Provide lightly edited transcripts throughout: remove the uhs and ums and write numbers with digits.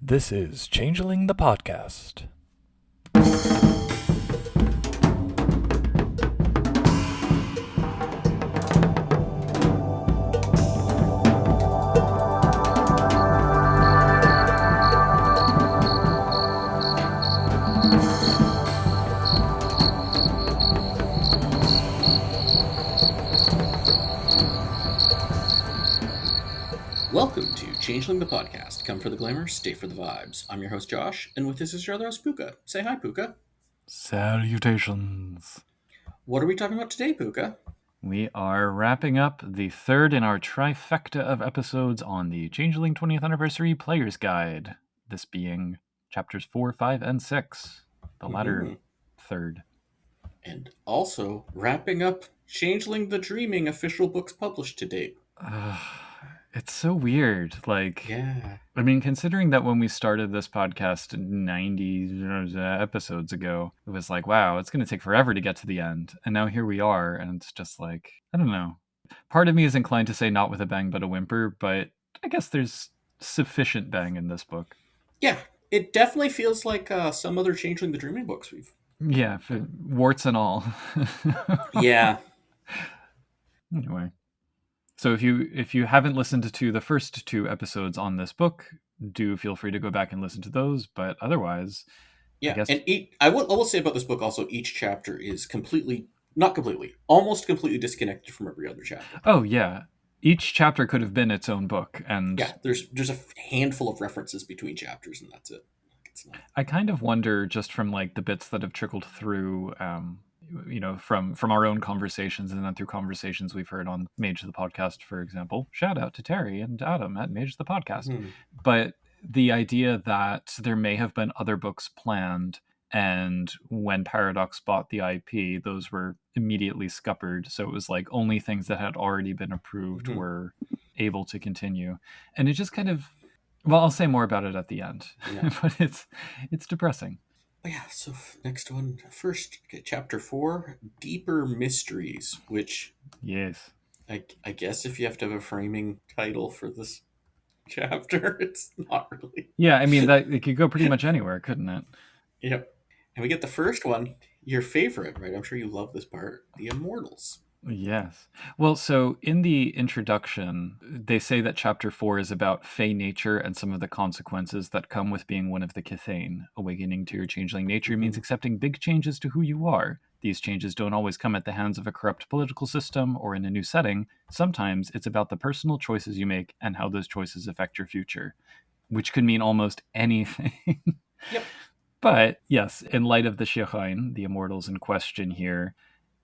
This is Changeling the podcast. Welcome to Changeling the podcast. Come for the glamour, stay for the vibes. I'm your host Josh, and with this is your other host Puka. Say hi, Puka. Salutations. What are we talking about today, Puka? We are wrapping up the third in our trifecta of episodes on the Changeling 20th Anniversary Player's Guide. This being chapters 4, 5, and 6. The latter third. And also wrapping up Changeling the Dreaming official books published to date. It's so weird. Yeah. I mean, considering that when we started this podcast 90 episodes ago, it was like, wow, it's going to take forever to get to the end. And now here we are, and it's just like, I don't know. Part of me is inclined to say not with a bang but a whimper, but I guess there's sufficient bang in this book. Yeah, it definitely feels like some other Changeling the Dreaming books we've... Yeah, warts and all. Yeah. Anyway. So if you haven't listened to the first two episodes on this book, do feel free to go back and listen to those. But otherwise, Yeah, I guess... and I will say about this book also, each chapter is almost completely disconnected from every other chapter. Oh, yeah. Each chapter could have been its own book. And yeah, there's a handful of references between chapters, and that's it. It's not... I kind of wonder, just from like the bits that have trickled through, from our own conversations and then through conversations we've heard on Mage the Podcast, for example. Shout out to Terry and Adam at Mage the Podcast. Mm-hmm. But the idea that there may have been other books planned, and when Paradox bought the IP, those were immediately scuppered. So it was like only things that had already been approved were able to continue. And it just kind of... Well, I'll say more about it at the end, but it's depressing. Oh, yeah, so next one, first, chapter 4, Deeper Mysteries, which... Yes. I guess if you have to have a framing title for this chapter, it's not really... Yeah, I mean, that it could go pretty much anywhere, couldn't it? Yep. And we get the first one, your favorite, right? I'm sure you love this part, the Immortals. Yes. Well, so in the introduction, they say that chapter 4 is about fey nature and some of the consequences that come with being one of the Síocháin. Awakening to your changeling nature means accepting big changes to who you are. These changes don't always come at the hands of a corrupt political system or in a new setting. Sometimes it's about the personal choices you make and how those choices affect your future, which could mean almost anything. Yep. But yes, in light of the Síocháin, the immortals in question here,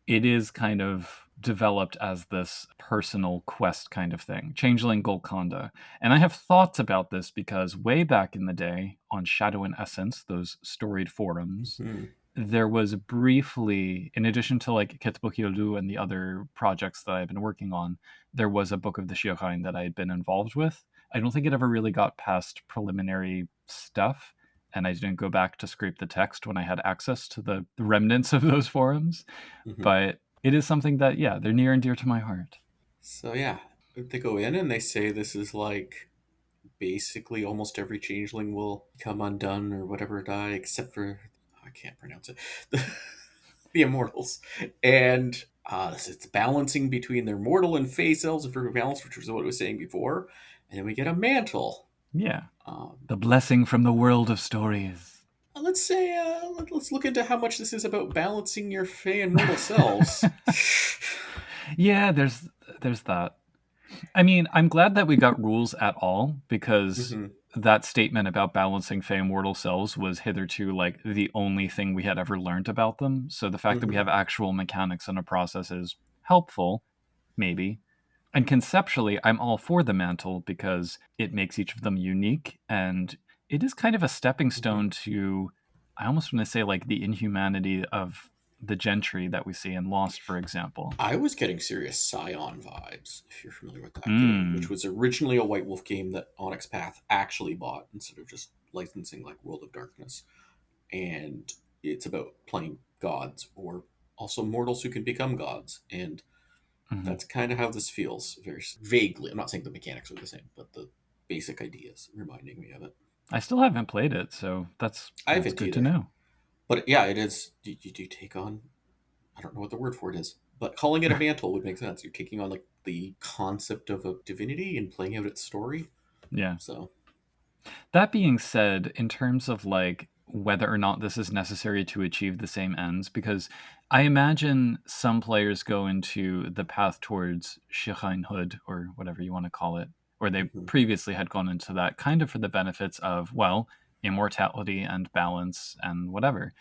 it is kind of developed as this personal quest kind of thing. Changeling Golconda. And I have thoughts about this because way back in the day on Shadow and Essence, those storied forums, there was briefly, in addition to like Ketbukildu and the other projects that I've been working on, there was a book of the Síocháin that I had been involved with. I don't think it ever really got past preliminary stuff, and I didn't go back to scrape the text when I had access to the remnants of those forums. But it is something that, yeah, they're near and dear to my heart. So yeah, they go in and they say this is like basically almost every changeling will come undone or whatever, die, except for, I can't pronounce it, the Immortals. And it's balancing between their mortal and fey selves and for balance, which was what I was saying before. And then we get a mantle. Yeah. The blessing from the world of stories. Let's say, let's look into how much this is about balancing your fey and mortal selves. Yeah, there's that. I mean, I'm glad that we got rules at all, because that statement about balancing fey and mortal selves was hitherto like the only thing we had ever learned about them. So the fact that we have actual mechanics and a process is helpful, maybe. And conceptually, I'm all for the mantle because it makes each of them unique, and it is kind of a stepping stone to, I almost want to say, like the inhumanity of the gentry that we see in Lost, for example. I was getting serious Scion vibes, if you're familiar with that game, which was originally a White Wolf game that Onyx Path actually bought instead of just licensing like World of Darkness. And it's about playing gods, or also mortals who can become gods. And that's kind of how this feels, very vaguely. I'm not saying the mechanics are the same, but the basic ideas reminding me of it. I still haven't played it, so I that's haven't good to either. know. But yeah, it is. You do take on. I don't know what the word for it is, but calling it a mantle would make sense. You're taking on like the concept of a divinity and playing out its story. Yeah. So, That being said, in terms of like whether or not this is necessary to achieve the same ends, because I imagine some players go into the path towards Síocháinhood or whatever you want to call it, or they mhm, previously had gone into that kind of for the benefits of, well, immortality and balance and whatever.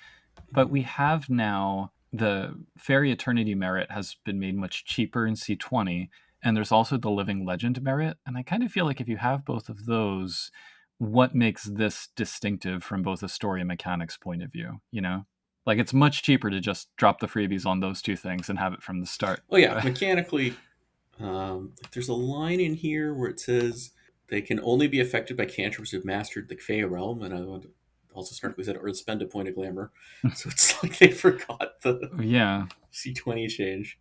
But mhm. we have now the Fairy Eternity merit has been made much cheaper in C20, and there's also the Living Legend merit. And I kind of feel like if you have both of those, what makes this distinctive from both a story and mechanics point of view, you know? Like it's much cheaper to just drop the freebies on those two things and have it from the start. Oh yeah, But mechanically, there's a line in here where it says they can only be affected by cantrips who've mastered the Fey realm, and I also snarkily said, or spend a point of glamour. So it's like they forgot the yeah, C20 change.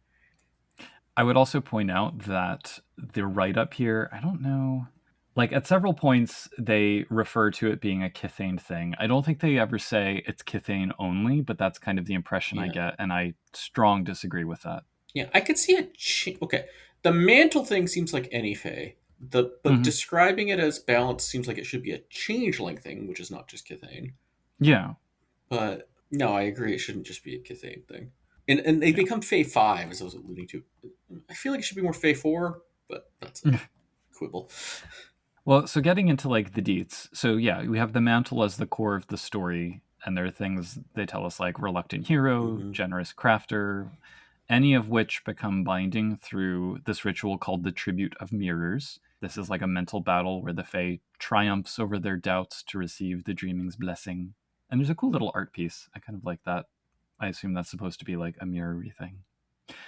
I would also point out that the write up here, I don't know. Like at several points, they refer to it being a Kithane thing. I don't think they ever say it's Kithane only, but that's kind of the impression I Yeah, get, and I strong disagree with that. yeah, I could see a okay. The mantle thing seems like any Fey. But Hmm. describing it as balance seems like it should be a changeling thing, which is not just Kithane. Yeah, But no, I agree. It shouldn't just be a Kithane thing. And they become Fey 5, as I was alluding to. I feel like it should be more Fey 4, but that's a yeah. quibble. Well, so getting into like the deets. So yeah, we have the mantle as the core of the story, and there are things they tell us like reluctant hero, Hmm. generous crafter, any of which become binding through this ritual called the Tribute of Mirrors. This is like a mental battle where the Fae triumphs over their doubts to receive the Dreaming's blessing. And there's a cool little art piece. I kind of like that. I assume that's supposed to be like a mirror thing.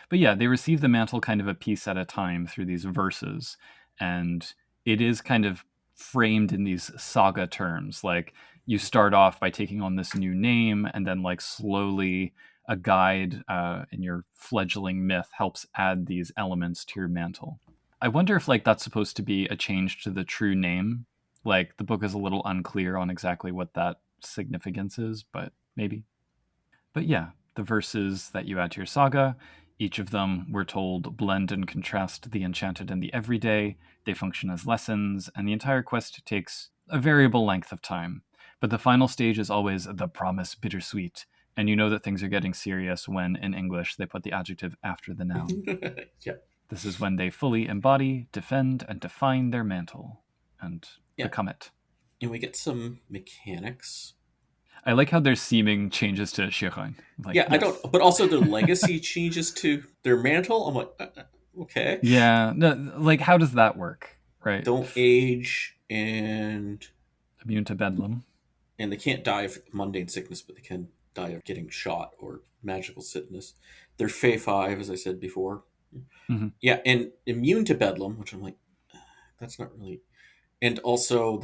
But yeah, they receive the mantle kind of a piece at a time through these verses, and it is kind of framed in these saga terms. Like you start off by taking on this new name, and then like slowly a guide in your fledgling myth helps add these elements to your mantle. I wonder if like that's supposed to be a change to the true name. Like the book is a little unclear on exactly what that significance is, but maybe. But yeah, the verses that you add to your saga, each of them, we're told, blend and contrast the enchanted and the everyday. They function as lessons, and the entire quest takes a variable length of time. But the final stage is always the promise bittersweet, and you know that things are getting serious when, in English, they put the adjective after the noun. Yeah, This is when they fully embody, defend, and define their mantle, and yeah. become it. And we get some mechanics. I like how there's seeming changes to Síocháin. Like, Yeah, I don't. yes. But also their legacy changes to their mantle. I'm like, okay, Yeah, no, like how does that work, right? don't age, Immune to bedlam. and they can't die of mundane sickness, but they can die of getting shot or magical sickness. They're Fey 5, as I said before. Hmm. Yeah, and immune to bedlam, which I'm like, that's not really. And also,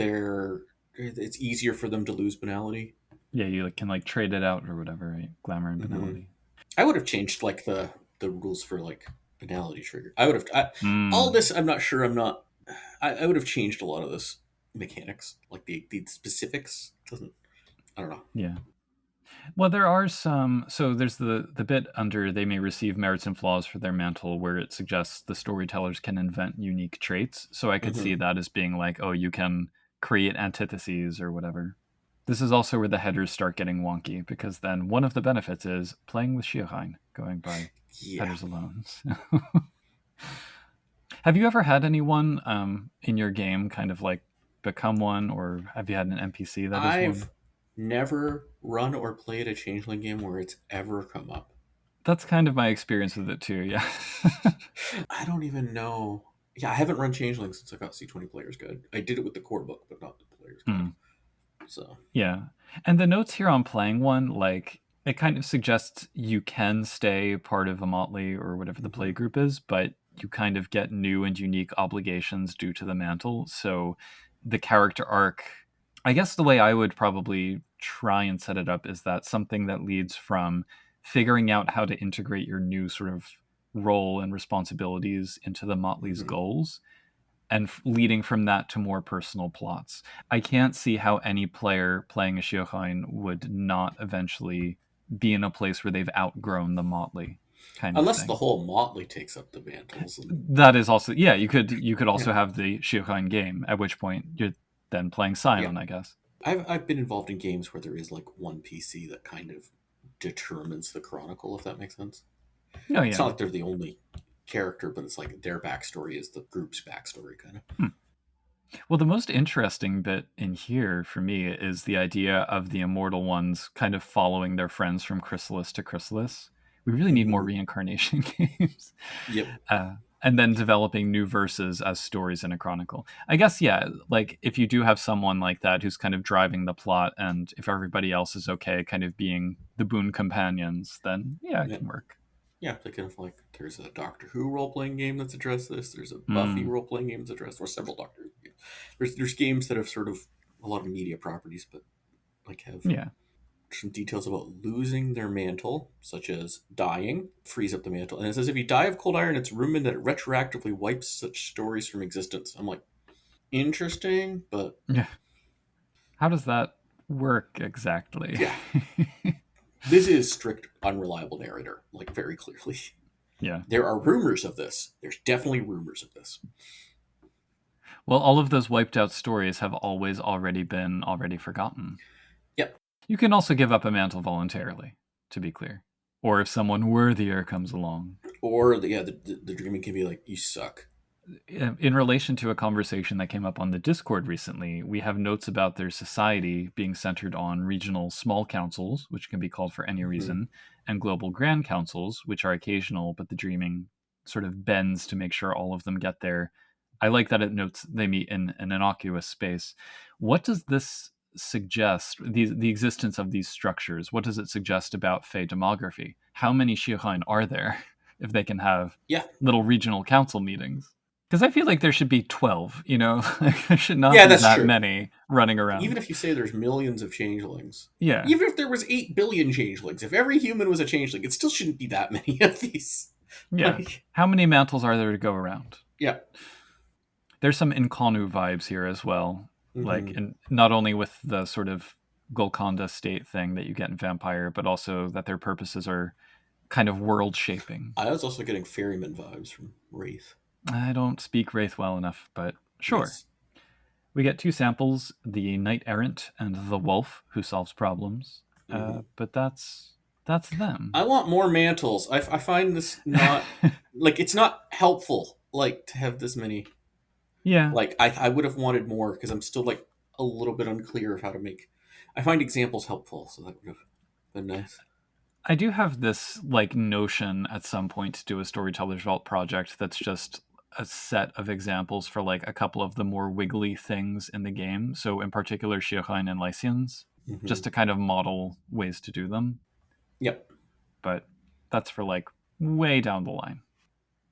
it's easier for them to lose banality. Yeah, you like, can like trade it out or whatever, right? Glamour and Hmm. banality. I would have changed like the rules for like banality trigger. I would have all Mm, this. I'm not sure. I'm not. I would have changed a lot of this mechanics, like the specifics. Doesn't. I don't know. yeah. Well, there are some. So there's the bit under they may receive merits and flaws for their mantle, where it suggests the storytellers can invent unique traits. So I could see Hmm. that as being like, oh, you can create antitheses or whatever. This is also where the headers start getting wonky because then one of the benefits is playing with Síocháin, going by Yeah, headers alone. Have you ever had anyone in your game kind of like become one, or have you had an NPC that is one? I've never run or played a changeling game where it's ever come up. That's kind of my experience with it too. Yeah. I don't even know. Yeah, I haven't run changeling since I got C20 Player's Guide. I did it with the core book, but not the Player's Guide. Hmm. So. Yeah. And the notes here on playing one, like it kind of suggests you can stay part of a motley or whatever the Hmm. play group is, but you kind of get new and unique obligations due to the mantle. So the character arc, I guess the way I would probably try and set it up is that something that leads from figuring out how to integrate your new sort of role and responsibilities into the motley's Hmm. goals, and leading from that to more personal plots. I can't see how any player playing a Síocháin would not eventually be in a place where they've outgrown the motley kind of Unless the thing. whole motley takes up the mantles, and That is also, yeah, you could yeah, also have the Síocháin game, at which point you're then playing yeah. Scion, I guess. I've been involved in games where there is like one PC that kind of determines the chronicle, if that makes sense. Oh It's not yeah. like they're the only character, but it's like their backstory is the group's backstory, kind of. Hmm. Well, the most interesting bit in here for me is the idea of the immortal ones kind of following their friends from chrysalis to chrysalis. We really need more Mm-hmm. reincarnation games. Yep. And then developing new verses as stories in a chronicle. I guess, yeah, like if you do have someone like that who's kind of driving the plot, and if everybody else is okay, kind of being the boon companions, then yeah, it Yep. can work. Yeah, thinking of like there's a Doctor Who role playing game that's addressed this. There's a Buffy Mm, role playing game that's addressed, or several Doctor. Yeah. There's games that have sort of a lot of media properties, but like have yeah. some details about losing their mantle, such as dying, frees up the mantle, and it says if you die of cold iron, it's rumored that it retroactively wipes such stories from existence. I'm like, interesting, but Yeah. How does that work exactly? yeah, this is strict unreliable narrator, like very clearly. Yeah. There are rumors of this. There's definitely rumors of this. Well, all of those wiped out stories have always already been already forgotten. Yep. You can also give up a mantle voluntarily, to be clear. Or if someone worthier comes along. Or yeah, the dreaming can be like, you suck. In relation to a conversation that came up on the Discord recently, we have notes about their society being centered on regional small councils, which can be called for any Mm-hmm. reason, and global grand councils, which are occasional, but the dreaming sort of bends to make sure all of them get there. I like that it notes they meet in an innocuous space. What does this suggest, the existence of these structures? What does it suggest about Fey demography? How many Síocháin are there if they can have Yeah, little regional council meetings? Because I feel like there should be 12, you know? Like, there should not yeah, be that's that true. many running Even around. if you say there's millions of changelings, Yeah. even if there was 8 billion changelings, if every human was a changeling, it still shouldn't be that many of these. Yeah. Like, How many mantles are there to go around? yeah. There's some Inconnu vibes here as well. Like, Mm-hmm. and not only with the sort of Golconda state thing that you get in Vampire, but also that their purposes are kind of world shaping. I was also getting ferryman vibes from Wraith. I don't speak Wraith well enough, but sure. Yes. We get two samples, the Knight Errant and the Wolf who solves problems. Mm-hmm. But that's them. I want more mantles. I find this not like it's not helpful. Like to have this many. Yeah. Like I would have wanted more because I'm still like a little bit unclear of how to make. I find examples helpful, so that would have been nice. I do have this like notion at some point to do a storyteller's vault project that's just a set of examples for like a couple of the more wiggly things in the game. So in particular Síocháin and Lycians, Mm-hmm. just to kind of model ways to do them. Yep. But that's for like way down the line.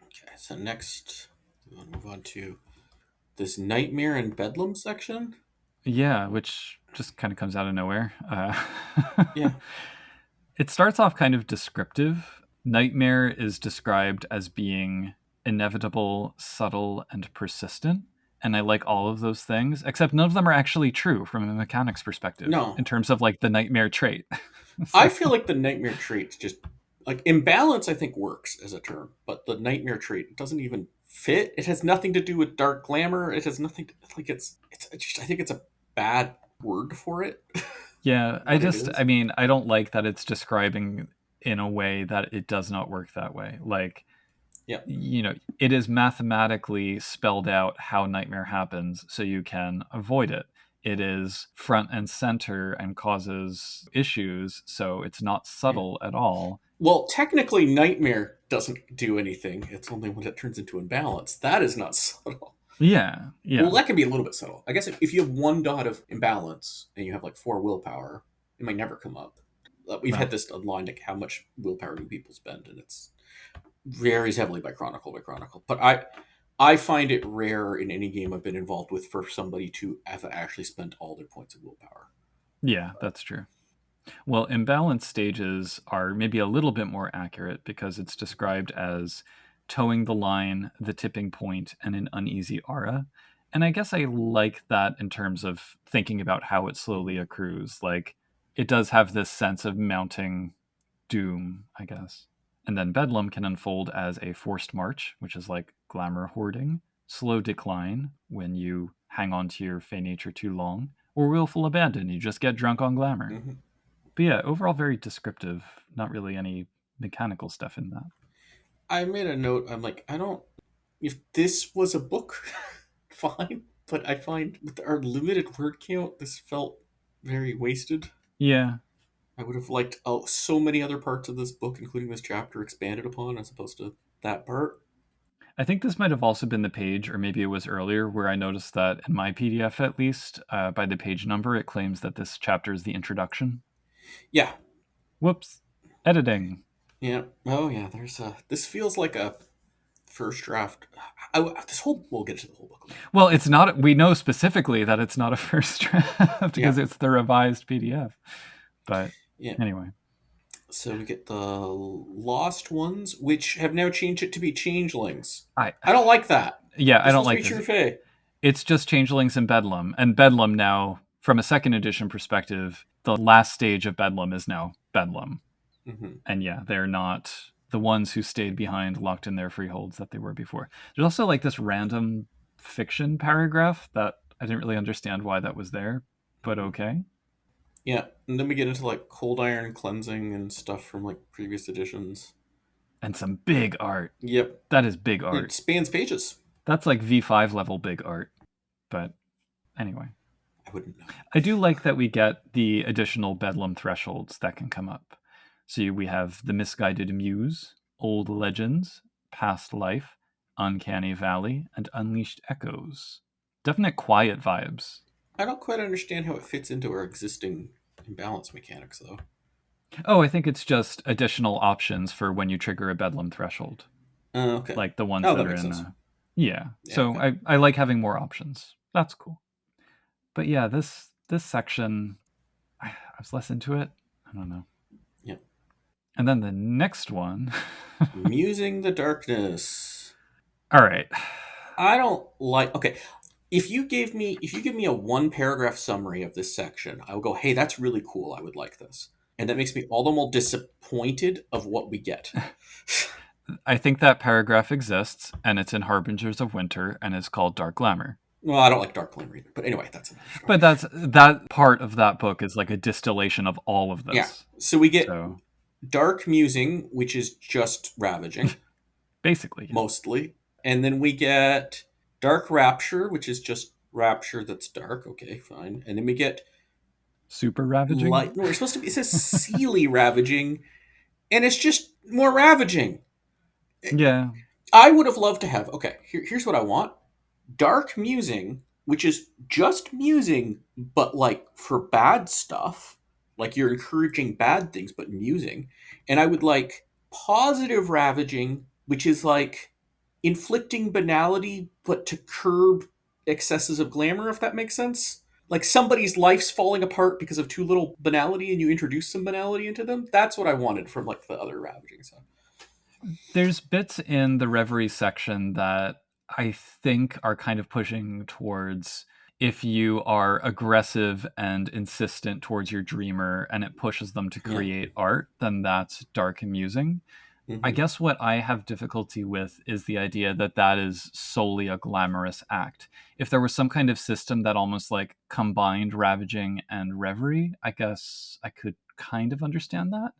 Okay, so next we'll move on to this nightmare and bedlam section. Yeah, which just kind of comes out of nowhere. Yeah. It starts off kind of descriptive. Nightmare is described as being inevitable, subtle, and persistent. And I like all of those things, except none of them are actually true from a mechanics perspective No, in terms of like the nightmare trait. I So, feel like the nightmare trait just like imbalance. I think works as a term, but the nightmare trait doesn't even fit. It has nothing to do with dark glamour. It has nothing to, like it's just I think it's a bad word for it. yeah, What it is. I mean, I don't like that it's describing in a way that it does not work that way. Like, Yeah. it is mathematically spelled out how nightmare happens so you can avoid it. It is front and center and causes issues, so it's not Yeah. subtle at all. Well, technically, nightmare doesn't do anything. It's only when it turns into imbalance. That is not subtle. Yeah, Well, yeah. that can be a little bit subtle. I guess if you have one dot of imbalance and you have like 4 willpower, it might never come up. We've had Well, this online, like how much willpower do people spend, and it's varies heavily by chronicle by chronicle. But I find it rare in any game I've been involved with for somebody to have actually spent all their points of willpower. yeah, that's true. Well, imbalanced stages are maybe a little bit more accurate because it's described as towing the line, the tipping point, and an uneasy aura. And I guess I like that in terms of thinking about how it slowly Mhm. accrues. Like, it does have this sense of mounting doom, I guess. And then Bedlam can unfold as a forced march, which is like glamour hoarding, slow decline when you hang on to your fey nature too long, or willful abandon, you just get drunk on glamour. Mhm. But yeah, overall very descriptive, not really any mechanical stuff in that. I made a note. I'm like, I don't. If this was a book, fine. But I find with our limited word count, this felt very wasted. Yeah, I would have liked so many other parts of this book, including this chapter, expanded upon as opposed to that part. I think this might have also been the page, or maybe it was earlier, where I noticed that in my PDF at least, by the page number, it claims that this chapter is the introduction. Yeah, Whoops. Editing. yeah. Oh, yeah. There's a. This feels like a first draft. This whole. We'll get to the whole book later. Well, it's not. We know specifically that it's not a first draft Yeah, because it's the revised PDF. But yeah. anyway, So we get the Lost Ones, which have now changed it to be Changelings. I I don't like that. yeah, I They're don't supposed to like be this. True Fae. It's just Changelings and Bedlam, and Bedlam now, from a second edition perspective, the last stage of Bedlam is now Bedlam, Mm-hmm. and yeah, they're not the ones who stayed behind, locked in their freeholds that they were before. There's also like this random fiction paragraph that I didn't really understand why that was there, but Mm-hmm. okay. Yeah, and then we get into like cold iron cleansing and stuff from like previous editions. And some big art. Yep, That is big it art. spans pages. That's like V5 level big art. But anyway, I wouldn't know. I do like that we get the additional Bedlam thresholds that can come up. So we have the Misguided Muse, Old Legends, Past Life, Uncanny Valley, and Unleashed Echoes. Definite quiet vibes. I don't quite understand how it fits into our existing imbalance mechanics, though. Oh, I think it's just additional options for when you trigger a Bedlam threshold, Okay. like the ones Oh, that that are makes in. sense. Yeah, Yeah. so Okay. I like having more options. That's cool. But yeah, this section, I was less into it. I don't know. Yeah. And then the next one. Musing the darkness. All right. I don't like. Okay, if you give me a one paragraph summary of this section, I will go, hey, that's really cool. I would like this, and that makes me all the more disappointed of what we get. I think that paragraph exists, and it's in Harbingers of Winter, and it's called Dark Glamour. Well, I don't like Dark Glimmer either, but anyway, that's another story. But that part of that book is like a distillation of all of Yeah, this. so we get So Dark Musing, which is just ravaging basically, yeah. mostly, and then we get Dark Rapture, which is just rapture that's dark. Okay, fine, and then we get Super ravaging. light. No, we're supposed to be. It says Sealy ravaging, and it's just more ravaging. Yeah. I would have loved to have. Okay, here's what I want: dark musing, which is just musing, but like for bad stuff, like you're encouraging bad things, but musing. And I would like positive ravaging, which is like inflicting banality, but to curb excesses of glamour, if that makes sense. Like somebody's life's falling apart because of too little banality, and you introduce some banality into them. That's what I wanted from like the other ravaging stuff. There's bits in the Reverie section that I think are kind of pushing towards if you are aggressive and insistent towards your dreamer and it pushes them to Yeah. create art, then that's dark and musing. I Mm-hmm. guess what I have difficulty with is the idea that that is solely a glamorous act. If there was some kind of system that almost like combined ravaging and reverie, I guess I could kind of understand that.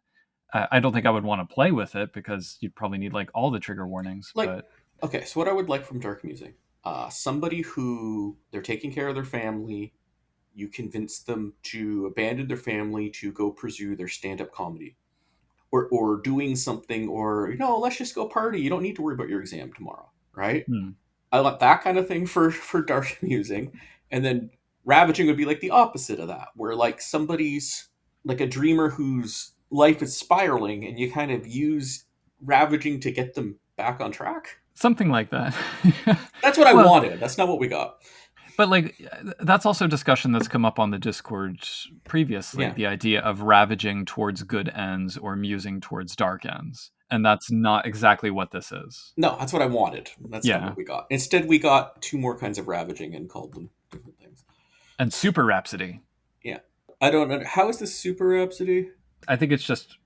I don't think I would want to play with it because you'd probably need like all the trigger warnings, Like, but okay, so what I would like from dark music, somebody who they're taking care of their family, you convince them to abandon their family to go pursue their stand-up comedy, or doing something, or let's just go party. You don't need to worry about your exam tomorrow, right? hmm. I want that kind of thing for dark musing, and then ravaging would be like the opposite of that, where like somebody's like a dreamer whose life is spiraling, and you kind of use ravaging to get them back on track. Something like that. That's what I Well, wanted. That's not what we got. but like that's also a discussion that's come up on the Discord previously, Yeah. the idea of ravaging towards good ends or musing towards dark ends. And that's not exactly what this is. No, that's what I wanted. That's not Yeah. what we got. Instead, we got two more kinds of ravaging and called them different things. And Super Rhapsody. Yeah. I don't know. How is this Super Rhapsody? I think it's just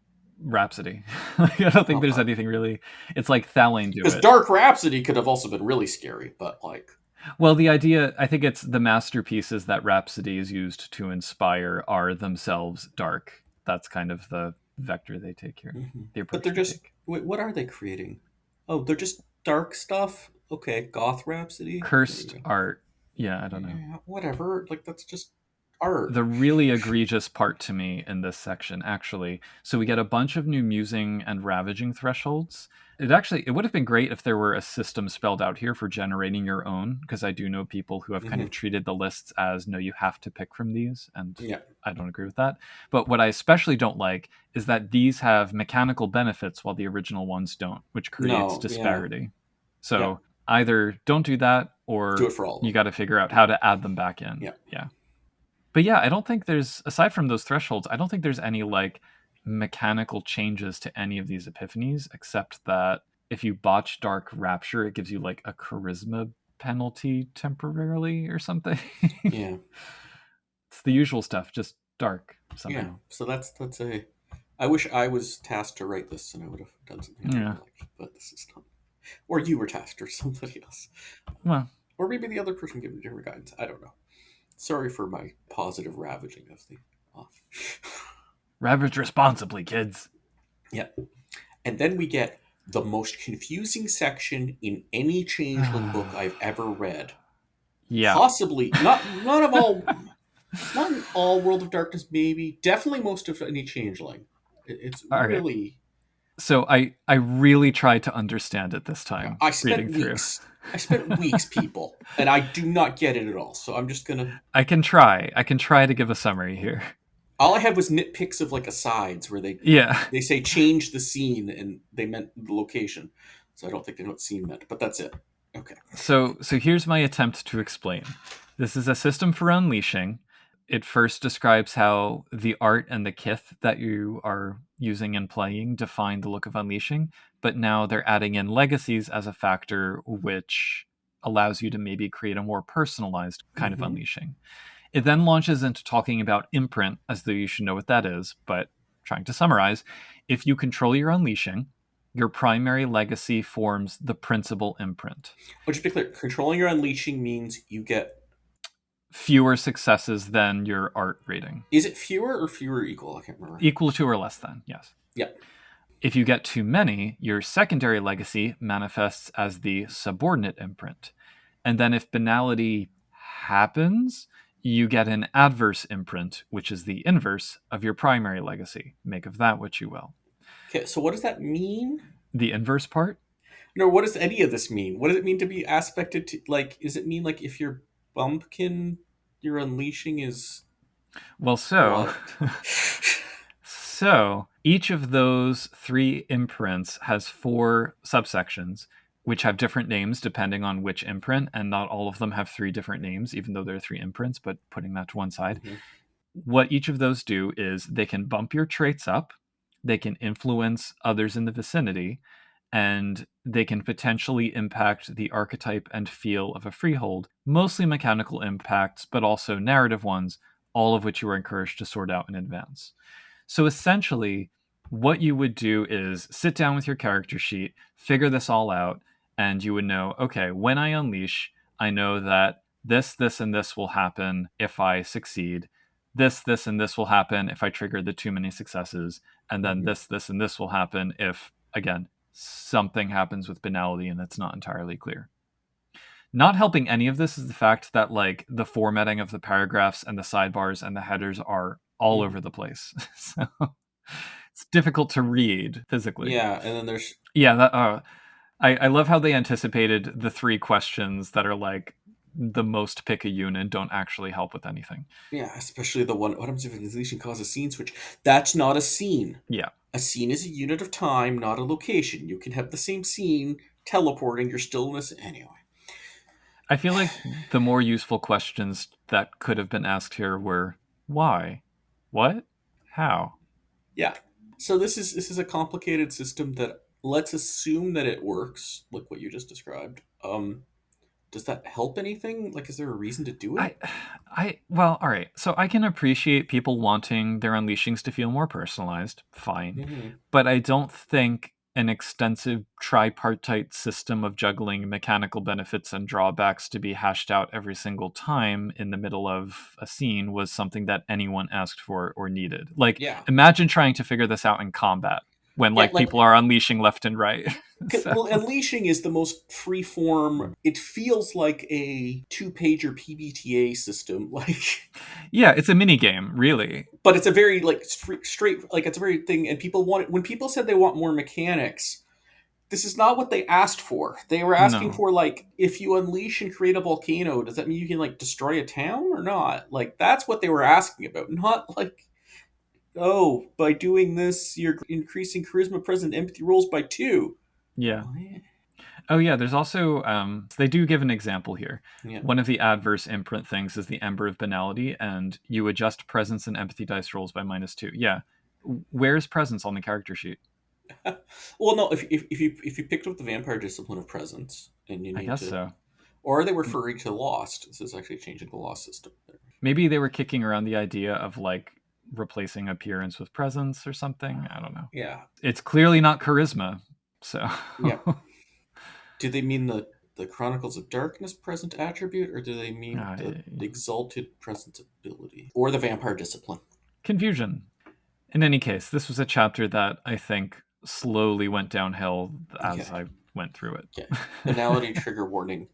Rhapsody. Like, I don't think there's Okay. anything really. It's like Thalane do Because it. Dark Rhapsody could have also been really scary, but like. Well, the idea, I think it's the masterpieces that Rhapsody is used to inspire are themselves dark. That's kind of the vector they take here, Mhm. the But approach they're they just. take. Wait, what are they creating? Oh, they're just dark stuff? Okay, Goth Rhapsody? There you Cursed go. art. Yeah, I don't know. Yeah, whatever. Like, that's just art. The really egregious part to me in this section, actually. So we get a bunch of new musing and ravaging thresholds. It would have been great if there were a system spelled out here for generating your own, because I do know people who have kind Hmm. of treated the lists as no, you have to pick from these, and Yeah. I don't agree with that. But what I especially don't like is that these have mechanical benefits while the original ones don't, which creates No, yeah. disparity. Yeah. So either don't do that, Do or it for all of you them. got to figure out how to add them back in. Yeah. Yeah. But yeah, I don't think there's, aside from those thresholds, I don't think there's any like mechanical changes to any of these epiphanies, except that if you botch Dark Rapture, it gives you like a charisma penalty temporarily or something. Yeah. It's the usual stuff, just dark Yeah. somehow. So that's a. I wish I was tasked to write this, and I would have done something I Yeah. really liked. But this is not. Or you were tasked, or somebody else, Well, or maybe the other person gave me different guidance. I don't know. Sorry for my positive ravaging of the off. ravage responsibly, kids. Yeah. And then we get the most confusing section in any changeling book I've ever read. Yeah. Possibly not of all, not in all World of Darkness, maybe. Definitely most of any changeling. It's Okay. really. So I really tried to understand it this time I reading spent through. weeks. I spent weeks, people, and I do not get it at all. So I'm just gonna. I can try. I can try to give a summary here. All I had was nitpicks of like asides where Yeah. they say change the scene and they meant the location. So I don't think they know what scene meant, but that's it. Okay. So here's my attempt to explain. This is a system for unleashing. It first describes how the art and the kith that you are using and playing define the look of unleashing, but now they're adding in legacies as a factor, which allows you to maybe create a more personalized kind of Mm-hmm. unleashing. It then launches into talking about imprint, as though you should know what that is, but trying to summarize, if you control your unleashing, your primary legacy forms the principal imprint. But just be clear, controlling your unleashing means you get. Fewer successes than your art rating. Is it fewer or fewer equal? I can't remember. Equal to or less than, yes. Yeah. If you get too many, your secondary legacy manifests as the subordinate imprint. And then if banality happens, you get an adverse imprint, which is the inverse of your primary legacy. Make of that what you will. Okay. So what does that mean? The inverse part? No. What does any of this mean? What does it mean to be aspected to? Like, does it mean like if your bumpkin, your unleashing is Well, what? so each of those three imprints has four subsections, which have different names depending on which imprint, and not all of them have three different names, even though there are three imprints, but putting that to one side. Mm-hmm. What each of those do is they can bump your traits up, they can influence others in the vicinity, and they can potentially impact the archetype and feel of a freehold, mostly mechanical impacts, but also narrative ones, all of which you are encouraged to sort out in advance. So essentially, what you would do is sit down with your character sheet, figure this all out, and you would know, okay, when I unleash, I know that this, and this will happen if I succeed. This, and this will happen if I trigger the too many successes. And then Mm-hmm. this, and this will happen if, again, something happens with banality and it's not entirely clear. Not helping any of this is the fact that like the formatting of the paragraphs and the sidebars and the headers are all Mm-hmm. over the place. So it's difficult to read physically. Yeah, and then there's. Yeah, I love how they anticipated the three questions that are like the most pick a unit don't actually help with anything. Yeah, especially the one. What happens if an deletion causes a scene switch? That's not a scene. Yeah. A scene is a unit of time, not a location. You can have the same scene teleporting. You're still in this anyway. I feel like the more useful questions that could have been asked here were why? What? How? Yeah. So this is a complicated system that let's assume that it works, like what you just described. Does that help anything? Like, is there a reason to do I it? well, all right. So I can appreciate people wanting their unleashings to feel more personalized. Fine. Mm-hmm. But I don't think an extensive tripartite system of juggling mechanical benefits and drawbacks to be hashed out every single time in the middle of a scene was something that anyone asked for or needed. Like, Yeah, imagine trying to figure this out in combat when yeah. like Like, people are unleashing left and right. So well, unleashing is the most free form. It feels like a two-pager PBTA system, like, yeah, it's a mini game, really. but it's a very like straight, like it's a very thing. And people want it when people said they want more mechanics. This is not what they asked for. They were asking No. for like, if you unleash and create a volcano, does that mean you can like destroy a town or not? Like that's what they were asking about, not like, oh, by doing this you're increasing charisma present empathy rolls by two. Yeah. What? Oh yeah, there's also they do give an example here. Yeah. One of the adverse imprint things is the Ember of Banality, and you adjust presence and empathy dice rolls by -2. Yeah, where's presence on the character sheet? Well, no. If you picked up the vampire discipline of presence and you I need guess to, so. or are they referring to lost? This is actually changing the lost system. Maybe they were kicking around the idea of like replacing appearance with presence or something. I don't know. Yeah. It's clearly not charisma, so Yeah. Do they mean the Chronicles of Darkness present attribute, or do they mean the uh, exalted present ability, or the vampire discipline? confusion. In any case, this was a chapter that I think slowly went downhill as Yeah. I went through Yeah. it. Banality trigger warning.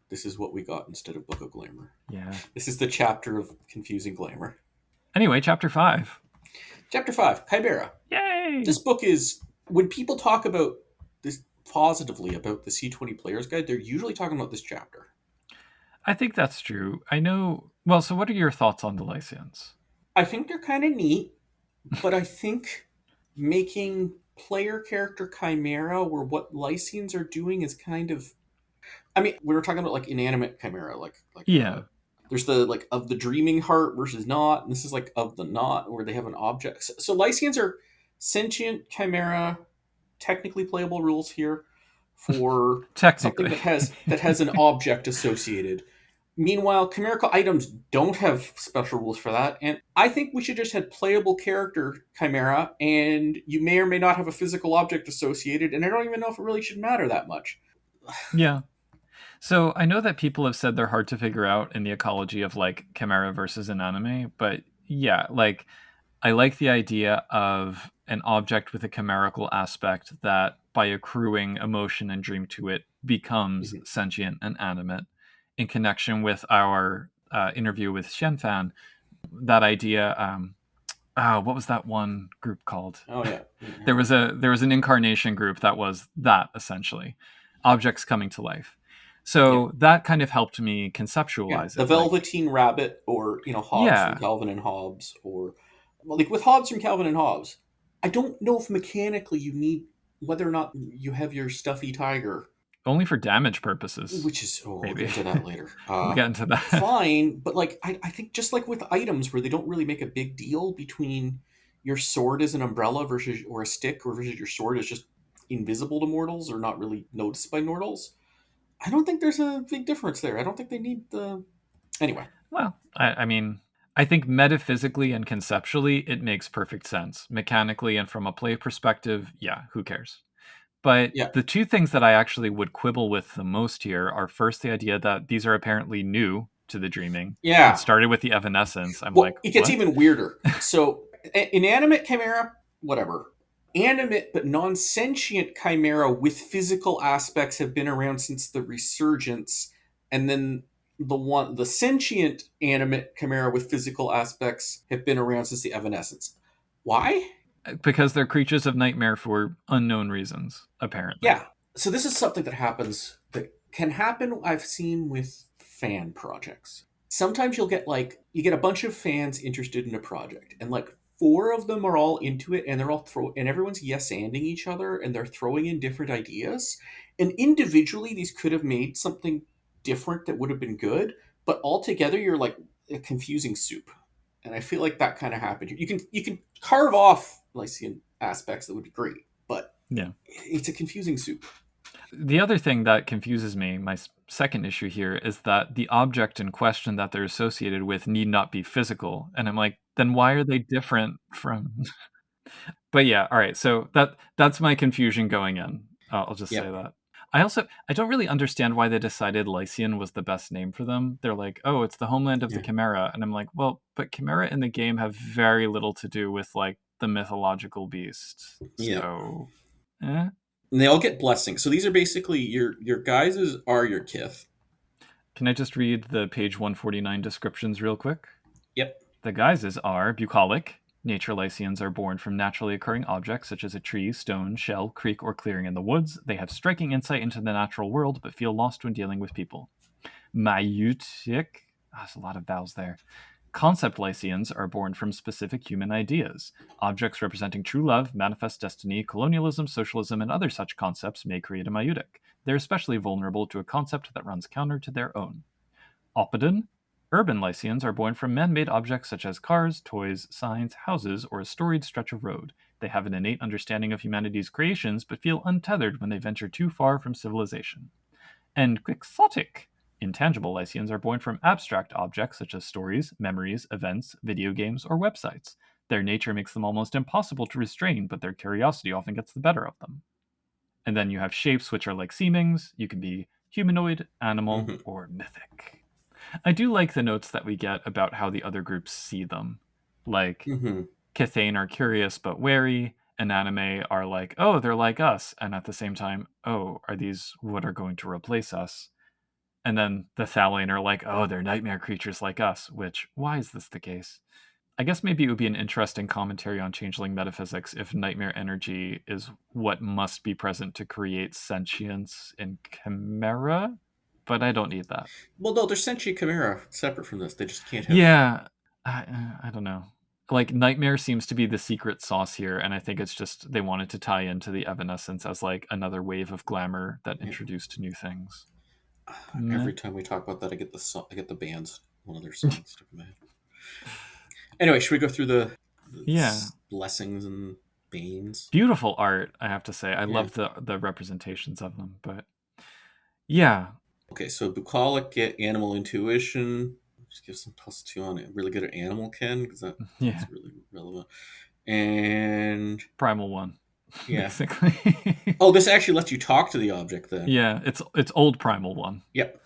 This is what we got instead of Book of Glamour. Yeah. This is the chapter of confusing glamour. Anyway, chapter 5. Chapter 5, Chimera. Yay! This book is, when people talk about this positively about the C20 Player's Guide, they're usually talking about this chapter. I think that's true. I know. Well, so what are your thoughts on the Lycians? I think they're kind of neat, but I think making player character Chimera where what Lycians are doing is kind of, I mean, we were talking about like inanimate Chimera, Yeah. there's the like of the dreaming heart versus not, and this is like of the not where they have an object. So Lycians are sentient Chimera, technically playable rules here for something Technically. that has an object associated. Meanwhile, chimerical items don't have special rules for that, and I think we should just have playable character chimera, and you may or may not have a physical object associated, and I don't even know if it really should matter that much. Yeah. So I know that people have said they're hard to figure out in the ecology of like chimera versus an anime, but yeah, like I like the idea of an object with a chimerical aspect that, by accruing emotion and dream to it, becomes Mhm. sentient and animate. In connection with our interview with Shenfan, that idea. What was that one group called? Oh yeah, There was an incarnation group that was that essentially, objects coming to life. yeah, So that kind of helped me yeah. conceptualize The it. Like, Velveteen Rabbit, or Hobbes from yeah, Calvin and Hobbes, or well, like with Hobbes from Calvin and Hobbes. I don't know if mechanically you need whether or not you have your stuffy tiger, only for damage purposes, which is, oh, we'll get maybe. into that later. We'll get into that. Fine, but like I think just like with items where they don't really make a big deal between your sword as an umbrella versus or a stick, or versus your sword is just invisible to mortals or not really noticed by mortals. I don't think there's a big difference there. I don't think they need the anyway. Well, I mean, I think metaphysically and conceptually, it makes perfect sense. Mechanically and from a play perspective, yeah, who cares? But Yeah, the two things that I actually would quibble with the most here are first the idea that these are apparently new to the dreaming. It yeah. started with the evanescence. I'm like, Well, it gets what? even weirder. So, inanimate chimera, whatever. Animate but non sentient chimera with physical aspects have been around since the resurgence, and then the sentient animate chimera with physical aspects have been around since the evanescence. Why? Because they're creatures of nightmare for unknown reasons, apparently. Yeah. So this is something that happens that can happen. I've seen with fan projects. Sometimes you get a bunch of fans interested in a project, and like four of them are all into it, and they're all and everyone's yes anding each other, and they're throwing in different ideas. And individually, these could have made something different that would have been good, but altogether, you're like a confusing soup. And I feel like that kind of happened. You can carve off Lycian aspects that would be great, but Yeah. It's a confusing soup. The other thing that confuses me, my second issue here, is that the object in question that they're associated with need not be physical. And I'm like, then why are they different from But yeah, all right. So that's my confusion going in. I'll just say Yep. that. I don't really understand why they decided Lycian was the best name for them. They're like, oh, it's the homeland of the Yeah. Chimera, and I'm like, well, but Chimera in the game have very little to do with like the mythological beast. Yep. So, eh. And they all get blessings. So these are basically your guises are your kith. Can I just read the page 149 descriptions real quick? Yep. The guises are bucolic. Nature Lycians are born from naturally occurring objects such as a tree, stone, shell, creek, or clearing in the woods. They have striking insight into the natural world, but feel lost when dealing with people. Maieutic, there's a lot of vowels there. Concept Lycians are born from specific human ideas. Objects representing true love, manifest destiny, colonialism, socialism, and other such concepts may create a Maieutic. They're especially vulnerable to a concept that runs counter to their own. Oppidan, urban Lycians are born from man-made objects such as cars, toys, signs, houses, or a storied stretch of road. They have an innate understanding of humanity's creations, but feel untethered when they venture too far from civilization. And quixotic, intangible Lycians are born from abstract objects such as stories, memories, events, video games, or websites. Their nature makes them almost impossible to restrain, but their curiosity often gets the better of them. And then you have shapes which are like seemings. You can be humanoid, animal, Mm-hmm. or mythic. I do like the notes that we get about how the other groups see them. Like, Mm-hmm. Cathane are curious but wary, and anime are like, oh, they're like us. And at the same time, oh, are these what are going to replace us? And then the Thalian are like, oh, they're nightmare creatures like us, which, why is this the case? I guess maybe it would be an interesting commentary on changeling metaphysics if nightmare energy is what must be present to create sentience in Chimera, but I don't need that. Well, no, there's sentient chimera separate from this. They just can't have. Yeah, I don't know. Like nightmare seems to be the secret sauce here, and I think it's just they wanted to tie into the Evanescence as like another wave of glamour that Yeah. introduced new things. Meh. Every time we talk about that, I get the band's one of their songs stuck in my head. Anyway, should we go through the Yeah, blessings and banes? beautiful art. I have to say, I Yeah. love the representations of them. But yeah, Okay, so bucolic get animal intuition. Just give some +2 on it. Really good at animal ken because yeah, that's really relevant. And primal one, yeah. basically. Oh, this actually lets you talk to the object then. Yeah, it's old primal one. Yep.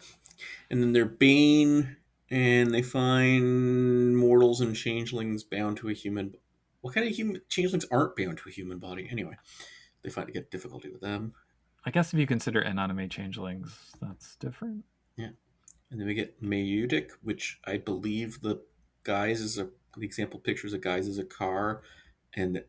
And then they're bane, and they find mortals and changelings bound to a human. What kind of human changelings aren't bound to a human body anyway? They find to get difficulty with them. I guess if you consider inanimate changelings, that's different. Yeah. And then we get Maieutic, which I believe the the example pictures of guys as a car,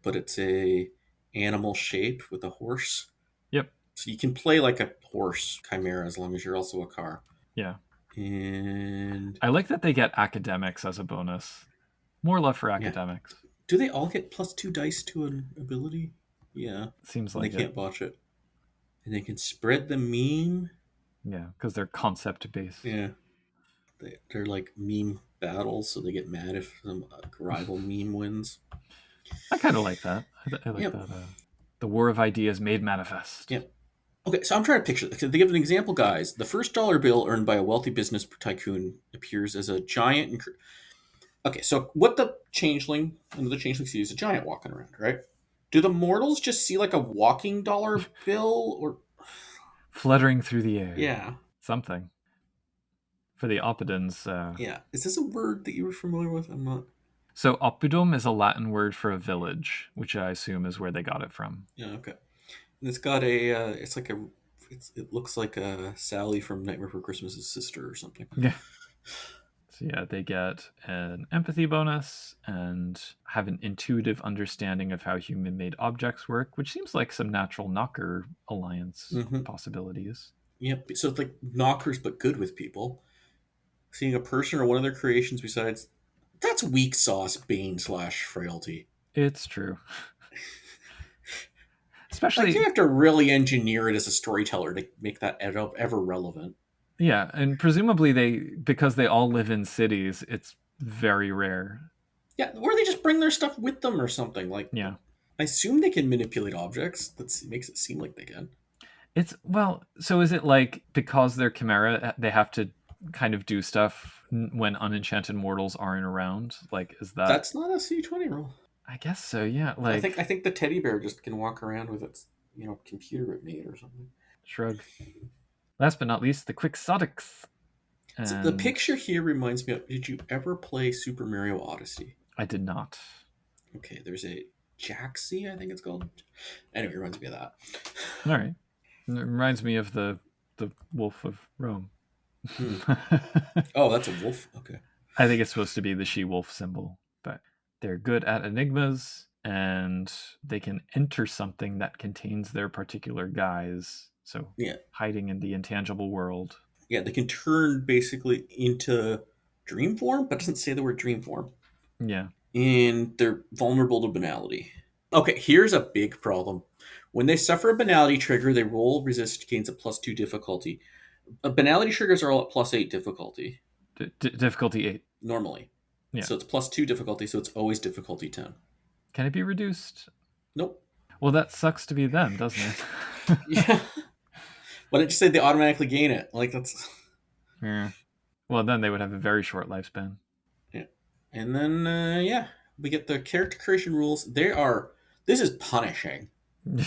but it's a animal shape with a horse. Yep. So you can play like a horse chimera as long as you're also a car. Yeah. And I like that they get academics as a bonus. More love for yeah, academics. do they all get +2 dice to an ability? Yeah, Seems and they like it. can't botch it. And they can spread the meme. Yeah, because they're concept based. Yeah, they're like meme battles, so they get mad if some rival meme wins. I kind of like that. I like Yep. that. The war of ideas made manifest. Yep. Okay, so I'm trying to picture this. They give an example, guys. The first dollar bill earned by a wealthy business tycoon appears as a giant. Okay, so what the changeling and the changeling see is a giant walking around, right? Do the mortals just see like a walking dollar bill, or Fluttering through the air. yeah, Something. For the Oppidans. yeah? Is this a word that you were familiar with? I'm not. So, Oppidum is a Latin word for a village, which I assume is where they got it from. Yeah, okay. And it's got a. It's like a. It looks like a Sally from Nightmare Before Christmas's sister or something. Yeah. So, yeah, they get an empathy bonus and have an intuitive understanding of how human made objects work, which seems like some natural knocker alliance Mm-hmm. possibilities. Yep. So it's like knockers, but good with people. Seeing a person or one of their creations besides. That's weak sauce, bane/frailty. It's true. Like you Especially, have to really engineer it as a storyteller to make that ever relevant. yeah, and presumably because they all live in cities, it's very rare. Yeah, or they just bring their stuff with them or something. Like, Yeah. I assume they can manipulate objects. That makes it seem like they can. It's well, so is it like because they're chimera, they have to kind of do stuff when unenchanted mortals aren't around? Like, is that? That's not a C20 rule. I guess so. Yeah. I Like, think I think the teddy bear just can walk around with its computer it made or something. shrug. Last but not least, the Quixotics, So the and picture here reminds me of. Did you ever play Super Mario Odyssey? I did not. Okay, there's a Jaxie, I think it's called. Anyway, it reminds me of that. All right. It reminds me of the Wolf of Rome. Hmm. I Oh, that's a wolf. Okay. think it's supposed to be the she-wolf symbol, but they're good at enigmas and they can enter something that contains their particular guise. So Yeah, hiding in the intangible world. yeah. They can turn basically into dream form, but it doesn't say the word dream form. Yeah. And they're vulnerable to banality. Okay, here's a big problem. When they suffer a banality trigger, they roll resist gains a +2 difficulty. Banality triggers are all at +8 difficulty Difficulty 8. normally. Yeah. So it's +2 difficulty, so it's always difficulty 10. Can it be reduced? Nope. Well, that sucks to be them, doesn't it? Yeah. Why didn't you say they automatically gain it? Like that's Yeah. Well, then they would have a very short lifespan. yeah. And then yeah, we get the character creation rules. They are this is punishing.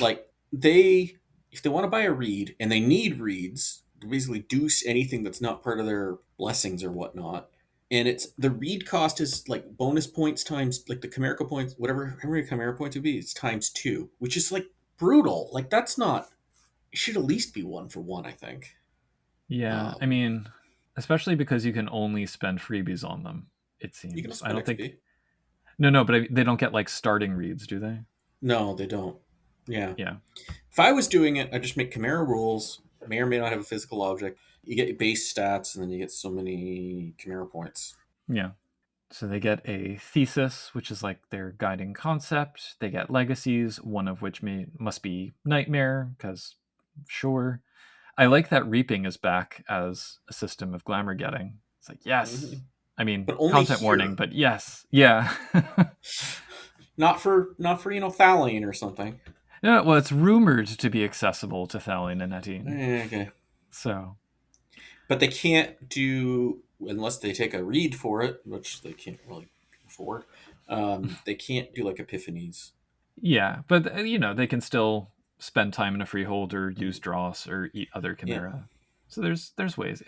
Like they if they want to buy a read and they need reads, they basically do anything that's not part of their blessings or whatnot. And it's the read cost is like bonus points times like the chimerical points, whatever how many chimera points would be, it's times 2, which is like brutal. Like that's not it should at least be 1 for 1, I think. Yeah, I Um, mean, especially because you can only spend freebies on them, it you can seems. also I spend don't think. XP. No, no, but they don't get like starting reads, do they? No, they don't. Yeah. Yeah. If I was doing it, I'd just make chimera rules. May or may not have a physical object. You get your base stats, and then you get so many chimera points. Yeah. So they get a thesis, which is like their guiding concept. They get legacies, one of which must be nightmare, because sure. I like that reaping is back as a system of glamour getting. It's like, Hmm. yes. I mean, But only content warning, here, but yes. Yeah. not for Thalane or something. Yeah, well, it's rumored to be accessible to Thalane and Nadine. Okay, So, but they can't do unless they take a read for it, which they can't really afford. They can't do like epiphanies. yeah, but they can still spend time in a freehold or use Mhm. dross or eat other Yeah. chimera. So there's ways.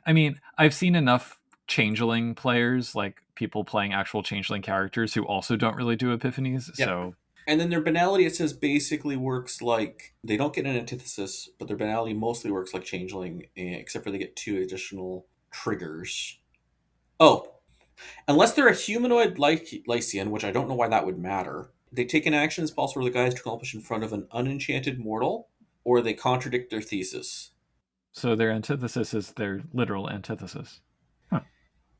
I mean, I've seen enough changeling players, like people playing actual changeling characters who also don't really do epiphanies. Yeah. So, And then their banality, it says, basically works like they don't get an antithesis, but their banality mostly works like changeling, except for they get 2 additional triggers. Oh, unless they're a humanoid Lycian, which I don't know why that would matter. They take an action as possible for the guys to accomplish in front of an unenchanted mortal, or they contradict their thesis. so their antithesis is their literal antithesis. Huh.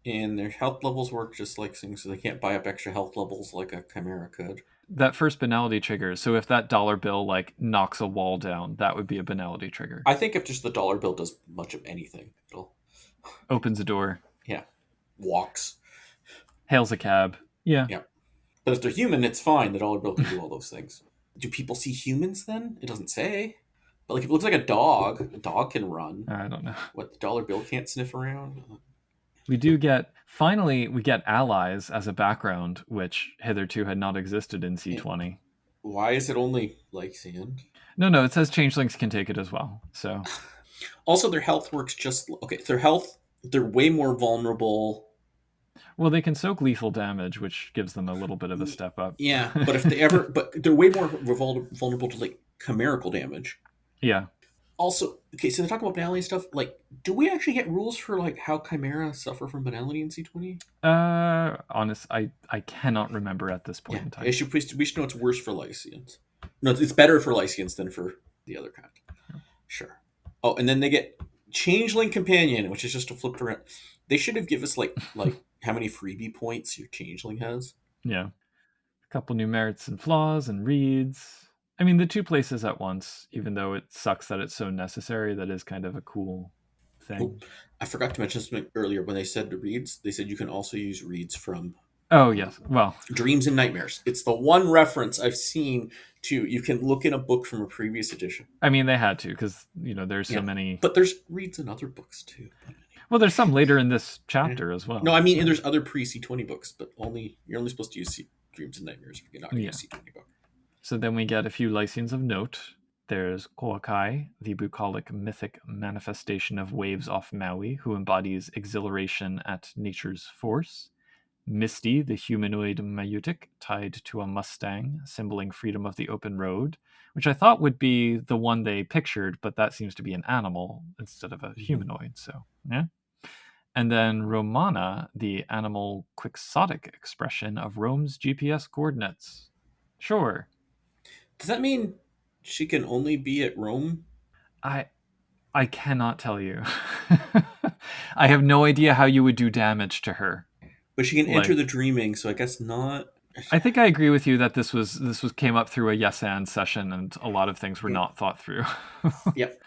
And their health levels work just like things, so they can't buy up extra health levels like a chimera could. That first banality trigger. So if that dollar bill like knocks a wall down, that would be a banality trigger. I think if just the dollar bill does much of anything, it'll Opens a door, yeah walks. hails a cab. Yeah. Yeah. But if they're human, it's fine. The dollar bill can do all those things. Do people see humans then? It doesn't say. But like if it looks like a dog can run. I don't know. What, the dollar bill can't sniff around? We get allies as a background, which hitherto had not existed in And C20. why is it only Lycian? No, no, it says changelings can take it as well. So, Also, their health works just okay. Their health, they're way more vulnerable. well, they can soak lethal damage, which gives them a little bit of a step up. Yeah, but if they ever, but they're way more vulnerable to like chimerical damage. Yeah. Also, okay, so they talk about banality stuff. Like, do we actually get rules for like how chimera suffer from banality in C20? Honest, I cannot remember at this point Yeah, in time. we should know it's worse for Lycians. No, it's better for Lycians than for the other kind. Sure. Oh, and then they get Changeling Companion, which is just a flipped around. They should have given us like how many freebie points your Changeling has. Yeah. A couple new merits and flaws and reads. I mean, the two places at once, even though it sucks that it's so necessary, that is kind of a cool Oh, thing. I forgot to mention something earlier when they said the reads. They said you can also use reads from Oh yes. Well, Dreams and Nightmares. It's the one reference I've seen to. You can look in a book from a previous edition. I mean they had to because there's so Yeah, many. but there's reads in other books too. But Well, there's some later in this yeah. chapter as No, well. I mean, and So there's other pre C20 books, but you're only supposed to use Dreams and Nightmares if you're not going to yeah. use C20 book. So then we get a few Lycians of note. There's Koakai, the bucolic mythic manifestation of waves off Maui, who embodies exhilaration at nature's force. Misty, the humanoid Mayutic, tied to a Mustang, symboling freedom of the open road, which I thought would be the one they pictured, but that seems to be an animal instead of a Mm-hmm. humanoid. So, yeah. And then Romana, the animal quixotic expression of Rome's GPS coordinates. Sure. Does that mean she can only be at Rome? I I cannot tell you. I have no idea how you would do damage to her. But she can enter Like the dreaming, so I guess not. I think I agree with you that this was came up through a yes and session and a lot of things were Yeah. not thought through. Yep.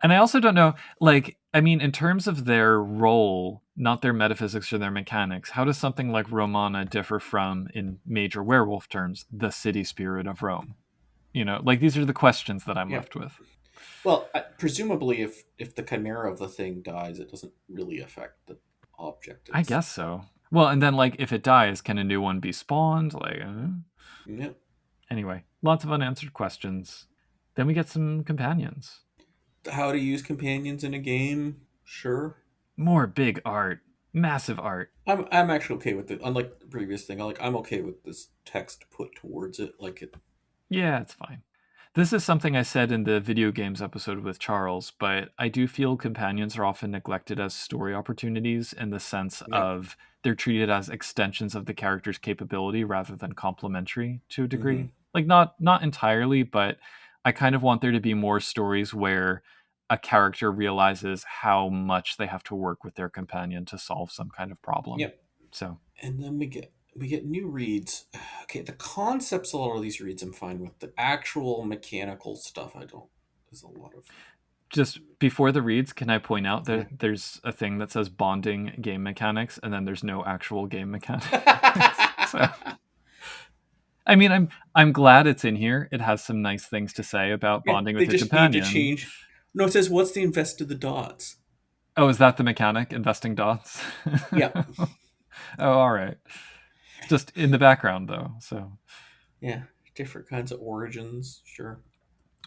And I also don't know, like, I mean, in terms of their role, not their metaphysics or their mechanics, how does something like Romana differ from, in major werewolf terms, the city spirit of Rome? Like these are the questions that I'm Yep. left with. Well, presumably, if the chimera of the thing dies, it doesn't really affect the object. I It's guess so. Well, and then like if it dies, can a new one be spawned? Like, yep. anyway, lots of unanswered questions. Then we get some companions. How to use companions in a game? Sure. More big art, massive art. I'm actually okay with it. Unlike the previous thing, I'm okay with this text put towards it. Like it. Yeah, it's fine. This is something I said in the video games episode with Charles, but I do feel companions are often neglected as story opportunities in the sense Yep. of they're treated as extensions of the character's capability rather than complementary to a Mm-hmm. degree. Like not entirely, but I kind of want there to be more stories where a character realizes how much they have to work with their companion to solve some kind of problem. Yep. So, And then we get new reads. Okay, the concepts of a lot of these reads I'm fine with. The actual mechanical stuff I don't. There's a lot of just before the reads, can I point out yeah. that there's a thing that says bonding game mechanics, and then there's no actual game mechanics. So, I mean, I'm glad it's in here. It has some nice things to say about Yeah, bonding they with your just need to companion. change. No, it says what's the invest of the dots. Oh, is that the mechanic? Investing dots? Yeah, Oh, all right. Just in the background, though. So yeah, different kinds of origins. Sure.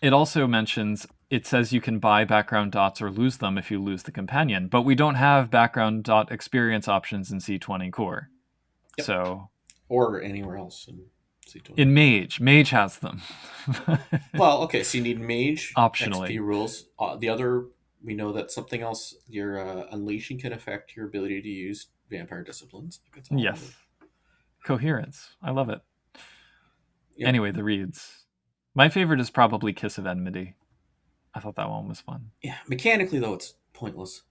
it also mentions it says you can buy background dots or lose them if you lose the companion, but we don't have background dot experience options in C20 core. Yep. So Or anywhere else in C20. in Mage has them. Well, okay, so you need mage XP Optionally. rules. The other, we know that something else, your unleashing can affect your ability to use vampire disciplines. Like it's all. Yes. Coherence. I love it. Yep. Anyway, the reads. My favorite is probably Kiss of Enmity. I thought that one was fun. Yeah. Mechanically, though, it's pointless.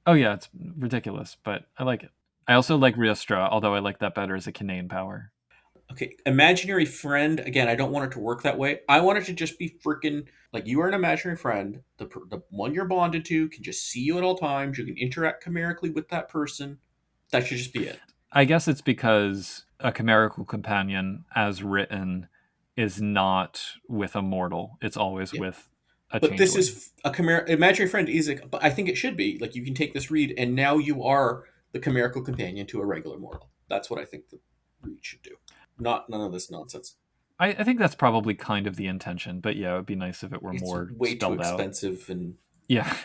Oh yeah, it's ridiculous, but I like it. I also like Riostra, although I like that better as a Canaan power. Okay, imaginary friend. Again, I don't want it to work that way. I want it to just be freaking like you are an imaginary friend. The one you're bonded to can just see you at all times. You can interact chimerically with that person. That should just be it. I guess it's because a chimerical companion, as written, is not with a mortal. It's always Yeah. with a But this changeling. is a imaginary friend is a, but I think it should be like you can take this read and now you are the chimerical companion to a regular mortal. That's what I think the read should do. Not none of this nonsense. I think that's probably kind of the intention, but yeah, it would be nice if it were It's more way too spelled out. expensive and Yeah.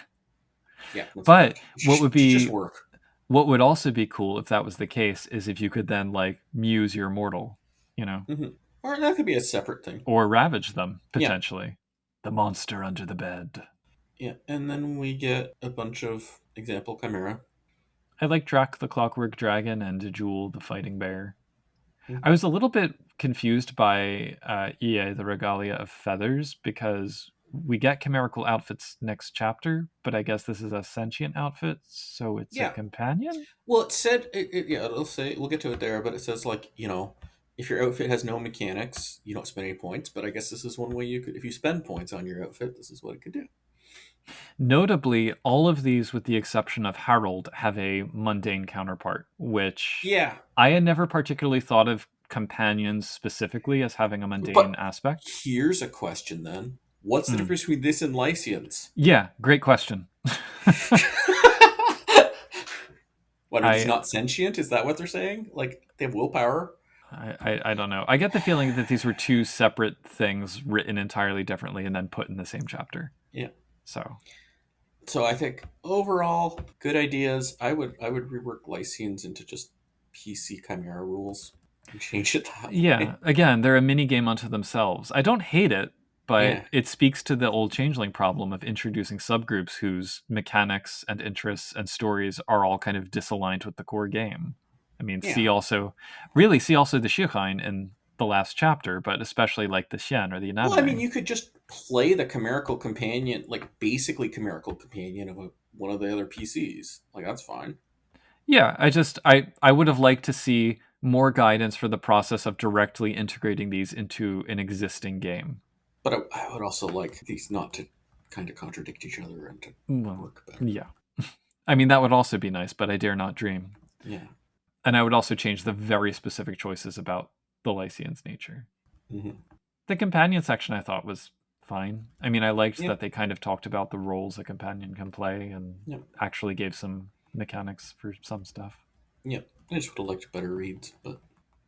yeah, that's But like what would just be work. what would also be cool if that was the case is if you could then like muse your mortal, you know, Mm-hmm. Or that could be a separate thing. or ravage them Yeah. potentially. The monster under the bed. Yeah, and then we get a bunch of example chimera. I like Drac the Clockwork Dragon and Jewel the Fighting Bear. I Mm-hmm. was a little bit confused by EA, the Regalia of Feathers, because we get chimerical outfits next chapter, but I guess this is a sentient outfit, so it's a Yeah. companion? Well, it said, yeah, it'll say, we'll get to it there, but it says, like, if your outfit has no mechanics, you don't spend any points, but I guess this is one way you could, if you spend points on your outfit, this is what it could do. Notably, all of these, with the exception of Harold, have a mundane counterpart, which Yeah, I had never particularly thought of companions specifically as having a mundane but aspect. here's a question then: what's the Mm. difference between this and Lycians? Yeah, great question. What, are these I, not sentient? Is that what they're saying? Like they have willpower? I don't know. I get the feeling that these were two separate things written entirely differently and then put in the same chapter. Yeah. So So I think overall, good ideas. I would rework Lycians into just PC Chimera rules and change it that yeah, way. again, they're a mini game unto themselves. I don't hate it, but Yeah, it speaks to the old Changeling problem of introducing subgroups whose mechanics and interests and stories are all kind of disaligned with the core game. I mean, yeah. see also the Síocháin in the last chapter, but especially like the Xian or the Well, I mean, Anatomy. you could just play the chimerical companion, like basically chimerical companion of one of the other PCs. Like that's fine. Yeah, I would have liked to see more guidance for the process of directly integrating these into an existing game. But I would also like these not to kind of contradict each other and to Well, work better. yeah. I mean, that would also be nice, but I dare not dream. Yeah. And I would also change the very specific choices about the Lycian's nature. Hmm. The companion section I thought was fine. I mean, I liked Yep. that they kind of talked about the roles a companion can play and Yep. actually gave some mechanics for some stuff. Yep. I just would have liked better reads, but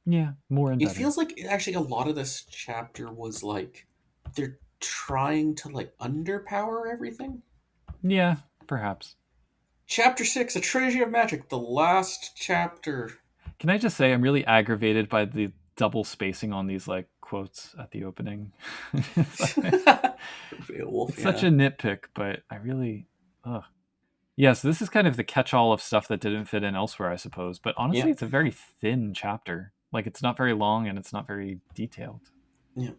Yeah, more and it better. feels like actually a lot of this chapter was like they're trying to like underpower everything. Yeah, perhaps. Chapter 6, A Treasury of Magic, the last chapter. Can I just say I'm really aggravated by the double spacing on these like quotes at the opening. Beowulf, It's such a yeah. nitpick, but I really ugh. Yes, this is kind of the catch-all of stuff that didn't fit in elsewhere, I suppose. But honestly, Yeah. it's a very thin chapter. Like it's not very long and it's not very detailed. Yeah.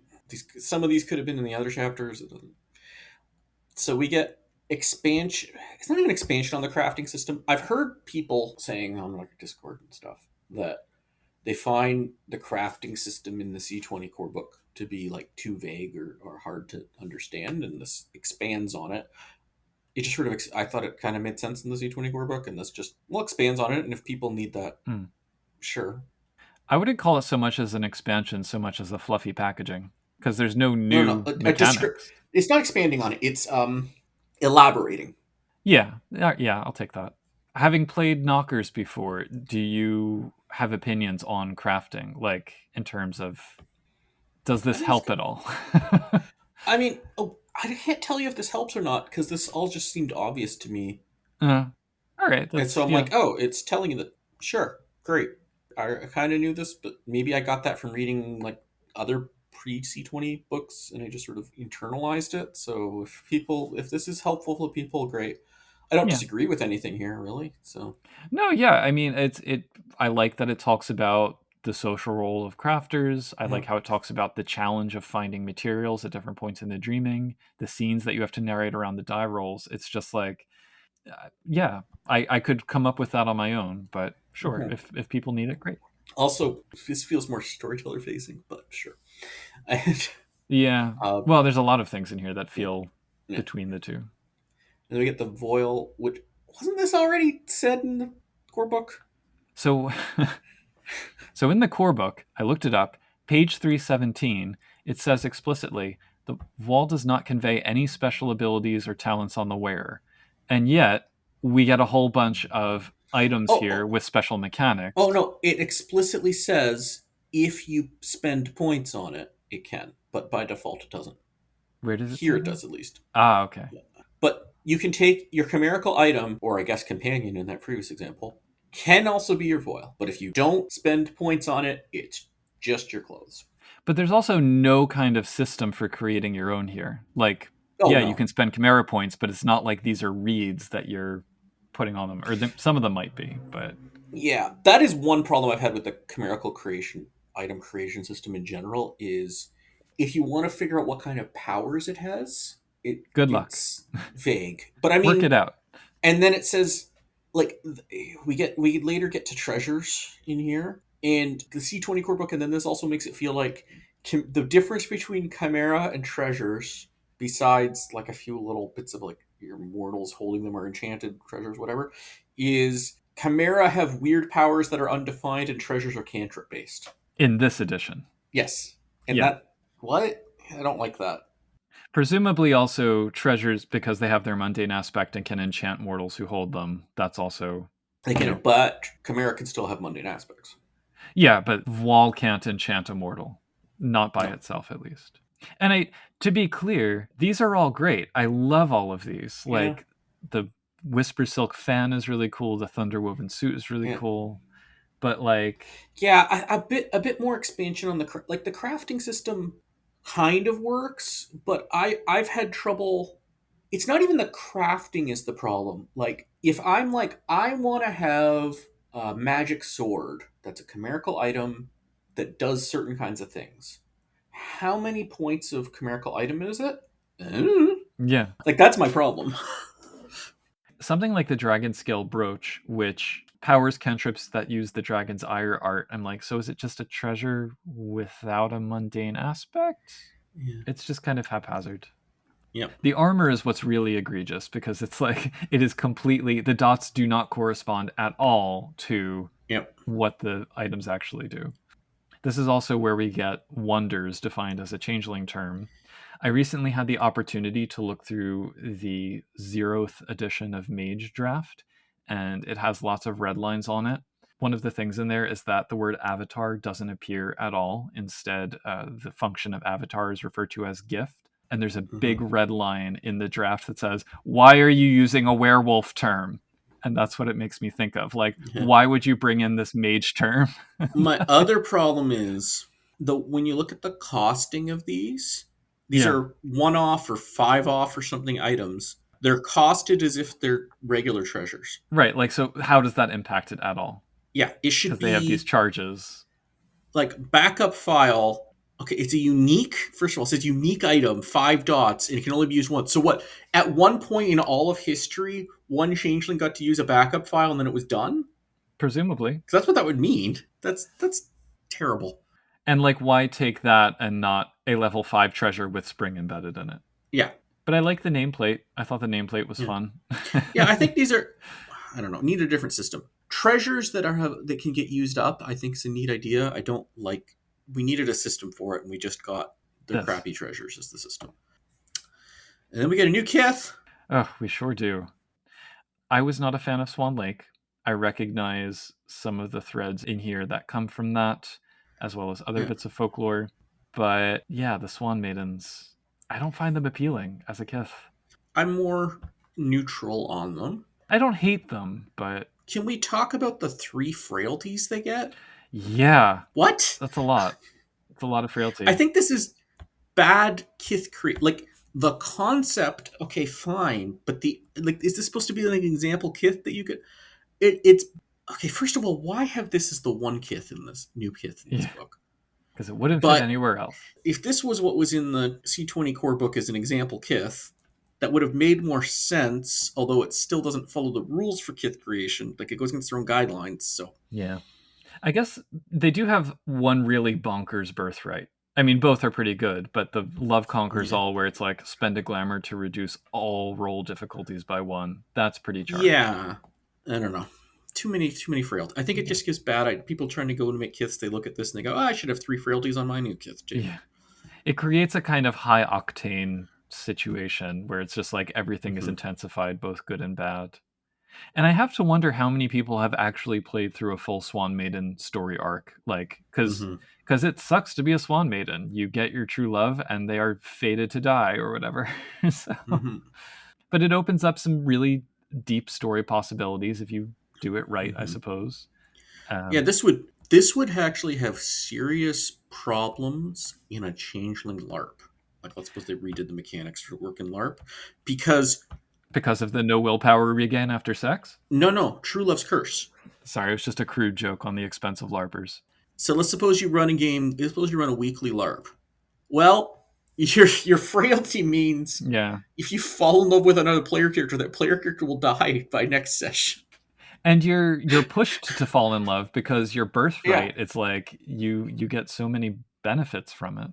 Some of these could have been in the other chapters. So we get expansion. It's not even expansion on the crafting system. I've heard people saying on like Discord and stuff that they find the crafting system in the C20 core book to be like too vague or hard to understand, and this expands on it. It just sort of, I thought it kind of made sense in the C20 core book, and this just, well, expands on it. And if people need that, Hmm. sure. I wouldn't call it so much as an expansion, so much as a fluffy packaging, because there's no No, no, new a descript. mechanics. It's not expanding on it. It's elaborating. Yeah, yeah, I'll take that. Having played knockers before, do you have opinions on crafting, like in terms of does I this think it's help good. at all? I mean, oh, I can't tell you if this helps or not because this all just seemed obvious to me. uh, all right, And that's so I'm yeah, like, oh, it's telling you that. Sure, great. I kind of knew this, but maybe I got that from reading like other pre C20 books, and I just sort of internalized it. So if this is helpful for people, great. I don't yeah. disagree with anything here, really. So, No, yeah. I mean, it. I like that it talks about the social role of crafters. I like mhm. how it talks about the challenge of finding materials at different points in the dreaming, the scenes that you have to narrate around the die rolls. It's just like, yeah, I could come up with that on my own, but sure, Mhm. if people need it, great. Also, this feels more storyteller facing, but sure. And Yeah. uh, Well, there's a lot of things in here that yeah, feel yeah. between the two. And then we get the Voil, which wasn't this already said in the core book? So So in the core book, I looked it up, page 317, it says explicitly the wall does not convey any special abilities or talents on the wearer. And yet, we get a whole bunch of items Oh, here oh, with special oh mechanics. no! It explicitly says if you spend points on it, it can, but by default it doesn't. Where does it Here say it that? does at least. Ah, okay. Yeah. But you can take your chimerical item, or I guess companion in that previous example, can also be your foil. But if you don't spend points on it, it's just your clothes. But there's also no kind of system for creating your own here. Like, Oh yeah, you no. can spend Chimera points, but it's not like these are reads that you're putting on them. Or some of them might be, but Yeah, that is one problem I've had with the chimerical creation item creation system in general is if you want to figure out what kind of powers it has, good luck. it's vague. But I Work it mean, out. and then it says like we later get to treasures in here and the C20 core book, and then this also makes it feel like the difference between chimera and treasures, besides like a few little bits of like your mortals holding them or enchanted treasures, whatever, is Chimera have weird powers that are undefined and treasures are cantrip based. In this edition. Yes. And Yeah. that, what? I don't like that. Presumably also treasures because they have their mundane aspect and can enchant mortals who hold them. That's also, They you can, know. but Chimera can still have mundane aspects. Yeah, but Wall can't enchant a mortal. Not by No. itself, at least. And to be clear, these are all great. I love all of these. Yeah. Like, the Whisper Silk fan is really cool. The Thunderwoven suit is really Yeah. cool. But, like, Yeah, a bit more expansion on like the crafting system kind of works, but I've had trouble. It's not even the crafting is the problem. Like if I'm like I want to have a magic sword that's a chimerical item that does certain kinds of things. How many points of chimerical item is it? yeah. Like that's my problem. Something like the Dragon Scale Brooch, which powers cantrips that use the Dragon's Ire art. I'm like, so is it just a treasure without a mundane aspect? Yeah. It's just kind of haphazard. Yep. The armor is what's really egregious because it's like it is completely the dots do not correspond at all to Yep. what the items actually do. This is also where we get wonders defined as a changeling term. I recently had the opportunity to look through the 0th edition of Mage Draft, and it has lots of red lines on it. One of the things in there is that the word avatar doesn't appear at all. Instead, the function of avatar is referred to as gift. And there's a Hmm. big red line in the draft that says, "Why are you using a werewolf term?" And that's what it makes me think of. Like, Yeah. why would you bring in this mage term? My other problem is the when you look at the costing of these Yeah, are one off or five off or something items. They're costed as if they're regular treasures. right. Like, so how does that impact it at all? Yeah, it should Because they have these be charges. like backup file. Okay, it's a unique. First of all, it says unique item, 5 dots, and it can only be used once. So what? At one point in all of history, one changeling got to use a backup file, and then it was done. Presumably. Because that's what that would mean. That's terrible. And like, why take that and not a level 5 treasure with spring embedded in it? Yeah, But I like the nameplate. I thought the nameplate was yeah. fun. Yeah, I think these are. I don't know. Need a different system. Treasures that can get used up. I think is a neat idea. I don't like. We needed a system for it, and we just got the This. crappy treasures as the system. And then we get a new Kith. Oh, we sure do. I was not a fan of Swan Lake. I recognize some of the threads in here that come from that, as well as other Yeah, bits of folklore. But yeah, the Swan Maidens, I don't find them appealing as a Kith. I'm more neutral on them. I don't hate them, but Can we talk about the 3 frailties they get? yeah, What? that's a lot. It's a lot of I frailty. think this is bad Kith create. Like the concept. Okay, fine, but the like, is this supposed to be like an example Kith that you could? It's okay. First of all, why have this as the one Kith in this new Kith in this Yeah, book? because it wouldn't fit But anywhere else. if this was what was in the C20 core book as an example Kith, that would have made more sense. Although it still doesn't follow the rules for Kith creation, like it goes against their own guidelines. So Yeah. I guess they do have one really bonkers birthright. I mean, both are pretty good, but the Love Conquers yeah, All, where it's like spend a glamour to reduce all roll difficulties by 1, that's pretty charged. yeah. I don't know. Too many frailties. I think it Yeah. just gives bad. People trying to go and make kiths, they look at this and they go, "Oh, I should have 3 frailties on my new kith too." Yeah. It creates a kind of high octane situation where it's just like everything is Mm-hmm. intensified, both good and bad. And I have to wonder how many people have actually played through a full Swan Maiden story arc, like Mm-hmm. because it sucks to be a Swan Maiden. You get your true love, and they are fated to die or whatever. So, Mm-hmm. but it opens up some really deep story possibilities if you do it right, I Mm-hmm. suppose. Yeah, Um, this would actually have serious problems in a changeling LARP. Like, let's suppose they redid the mechanics for work in LARP, because because of the no willpower regain after sex. no, True Love's Curse. Sorry, it was just a crude joke on the expense of LARPers. So let's suppose you run a game. Let's suppose you run a weekly LARP. Well, your frailty means Yeah. if you fall in love with another player character, that player character will die by next session. And you're pushed to fall in love because your Yeah, birthright, it's like you get so many benefits from it.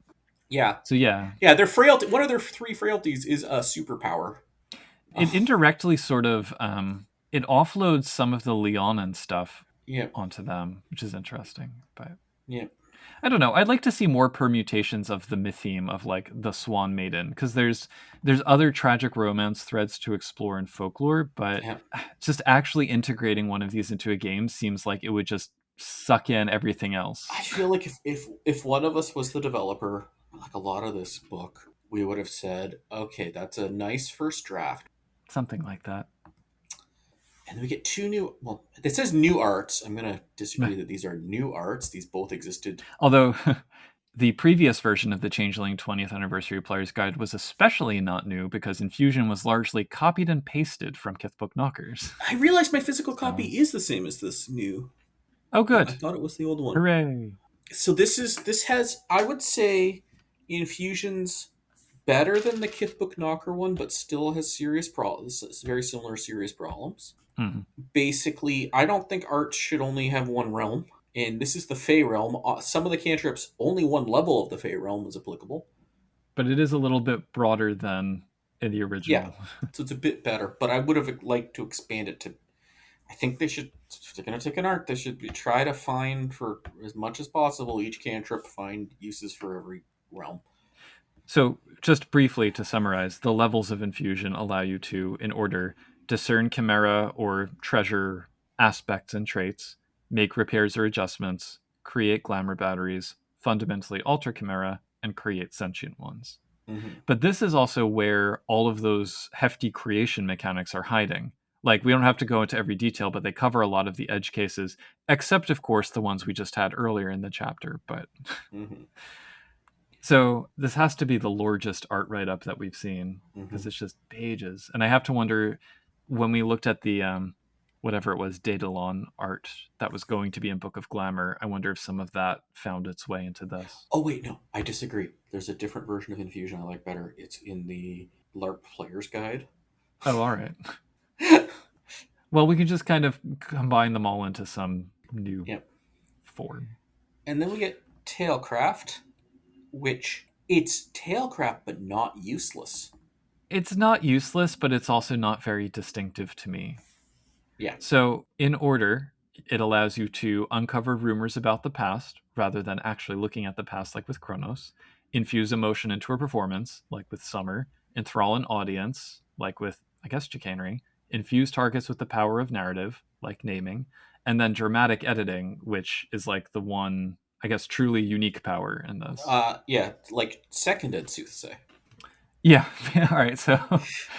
yeah, So yeah, yeah. Their frailty. One of their 3 frailties is a superpower. It Oh, indirectly sort of it offloads some of the Leonin stuff yeah, onto them, which is interesting. But yeah, I don't know. I'd like to see more permutations of the mytheme of like the Swan Maiden, because there's other tragic romance threads to explore in folklore, but yeah. just actually integrating one of these into a game seems like it would just suck in everything I else. feel like if one of us was the developer, like a lot of this book, we would have said, okay, that's a nice first draft. Something like that. And we get two new. Well, it says new arts. I'm going to disagree that these are new arts. These both existed. Although the previous version of the Changeling 20th Anniversary Player's Guide was especially not new because Infusion was largely copied and pasted from Kithbook Knockers. I realized my physical So, copy is the same as this new. oh, I good. thought it was the old one. Hooray. So this has, I would say, infusions better than the Kithbook Knocker one, but still has serious problems. Very similar serious problems. Mhm. Basically, I don't think art should only have one realm. And this is the Fey realm. Some of the cantrips, only one level of the Fey realm is applicable. But it is a little bit broader than in the Yeah, original. so it's a bit better. But I would have liked to expand it to. I think they should. If they're going to take an art, they should try to find for as much as possible each cantrip find uses for every realm. So, just briefly to summarize, the levels of infusion allow you to, in order, discern chimera or treasure aspects and traits, make repairs or adjustments, create glamour batteries, fundamentally alter chimera, and create sentient ones. Mm-hmm. But this is also where all of those hefty creation mechanics are hiding. Like, we don't have to go into every detail, but they cover a lot of the edge cases, except, of course, the ones we just had earlier in the chapter. But Mm-hmm. so this has to be the largest art write-up that we've seen Mm-hmm. because it's just pages. And I have to wonder, when we looked at the whatever it was, Daedalon art that was going to be in Book of Glamour, I wonder if some of that found its way into this. Oh wait, no, I disagree. There's a different version of infusion I like better. It's in the LARP Player's Guide. Oh, all right. Well, we can just kind of combine them all into some new Yep. form. And then we get Tailcraft, which it's Tailcraft but not useless. It's not useless, but it's also not very distinctive to me. Yeah. So, in order, it allows you to uncover rumors about the past rather than actually looking at the past, like with Chronos, infuse emotion into a performance, like with Summer, enthrall an audience, like with, I guess, chicanery, infuse targets with the power of narrative, like naming, and then dramatic editing, which is like the one, I guess, truly unique power in this. Yeah, like seconded Soothsay. Yeah. All right. So,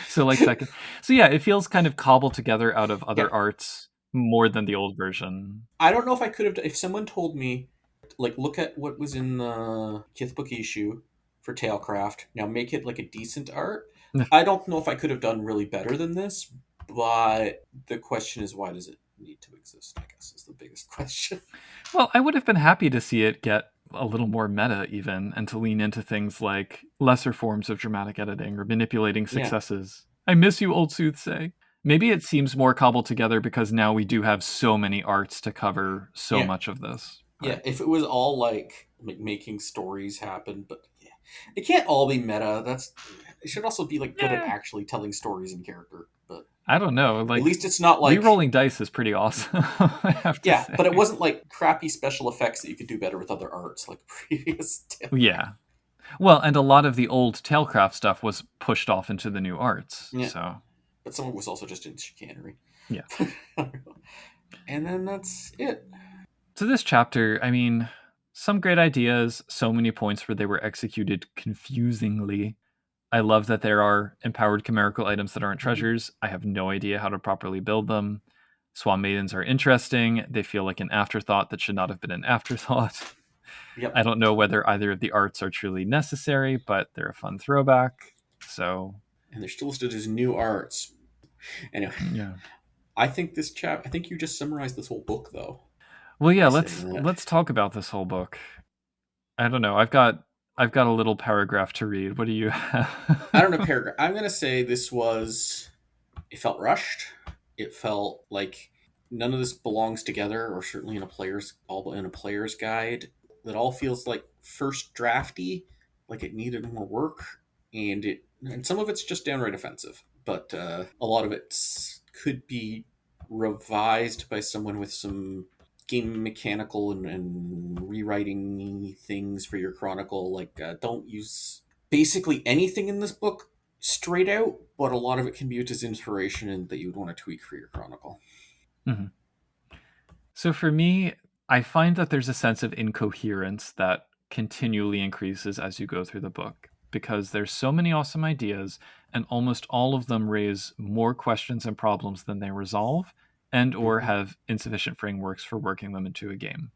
so like second. So yeah, it feels kind of cobbled together out of Yeah. other arts more than the old version. I don't know if I could have if someone told me like look at what was in the Kithbook issue for Tailcraft. Now make it like a decent art. I don't know if I could have done really better than this, but the question is why does it need to exist? I guess is the biggest question. Well, I would have been happy to see it get a little more meta, even, and to lean into things like lesser forms of dramatic editing or manipulating Yeah, successes. I miss you, old soothsay. Maybe it seems more cobbled together because now we do have so many arts to cover so yeah, much of this. yeah. But If it was all like making stories happen, but yeah, it can't all be meta. That's it should also be like good at yeah, actually telling stories in character. But I don't know. at Like, least it's not like re-rolling dice is pretty awesome, I have to yeah, but it say. wasn't like crappy special effects that you could do better with other arts like previous Yeah. Well, and a lot of the old Tailcraft stuff was pushed off into the new arts. Yeah, So, but some of it was also just in chicanery. yeah. And then that's it. So this chapter, I mean, some great ideas, so many points where they were executed confusingly. I love that there are empowered chimerical items that aren't Mm-hmm. treasures. I have no idea how to properly build them. Swan maidens are interesting. They feel like an afterthought that should not have been an afterthought. I Yep, don't know whether either of the arts are truly necessary, but they're a fun throwback. So, and they're still listed as new arts. Anyway, yeah. I think this chap. I think you just summarized this whole book though Well, yeah, by let's saying that. let's talk about this whole book. I don't know. I've got a little paragraph to read. What do you I don't have? know paragraph. I'm gonna say this was. It felt rushed. It felt like none of this belongs together, or certainly in a player's guide. That all feels like first drafty, like it needed more work, and some of it's just downright offensive. but a lot of it could be revised by someone with some game mechanical and rewriting things for your chronicle. Like, don't use basically anything in this book straight out, but a lot of it can be used as inspiration and that you would want to tweak for your chronicle. Mhm. So for me, I find that there's a sense of incoherence that continually increases as you go through the book because there's so many awesome ideas and almost all of them raise more questions and problems than they resolve and or Mm-hmm. have insufficient frameworks for working them into a game.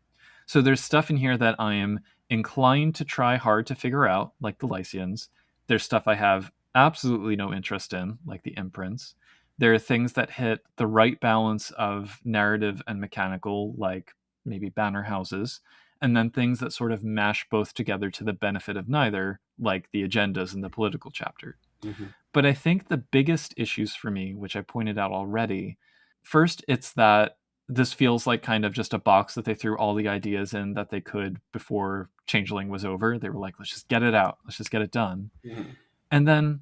So there's stuff in here that I am inclined to try hard to figure out, like the Lycians. There's stuff I have absolutely no interest in, like the Imprints. There are things that hit the right balance of narrative and mechanical, like maybe banner houses, and then things that sort of mash both together to the benefit of neither, like the agendas in the political chapter. Mm-hmm. But I think the biggest issues for me, which I pointed out already, first, it's that this feels like kind of just a box that they threw all the ideas in that they could before Changeling was over. They were like, let's just get it out, let's just get it done. Mm-hmm. And then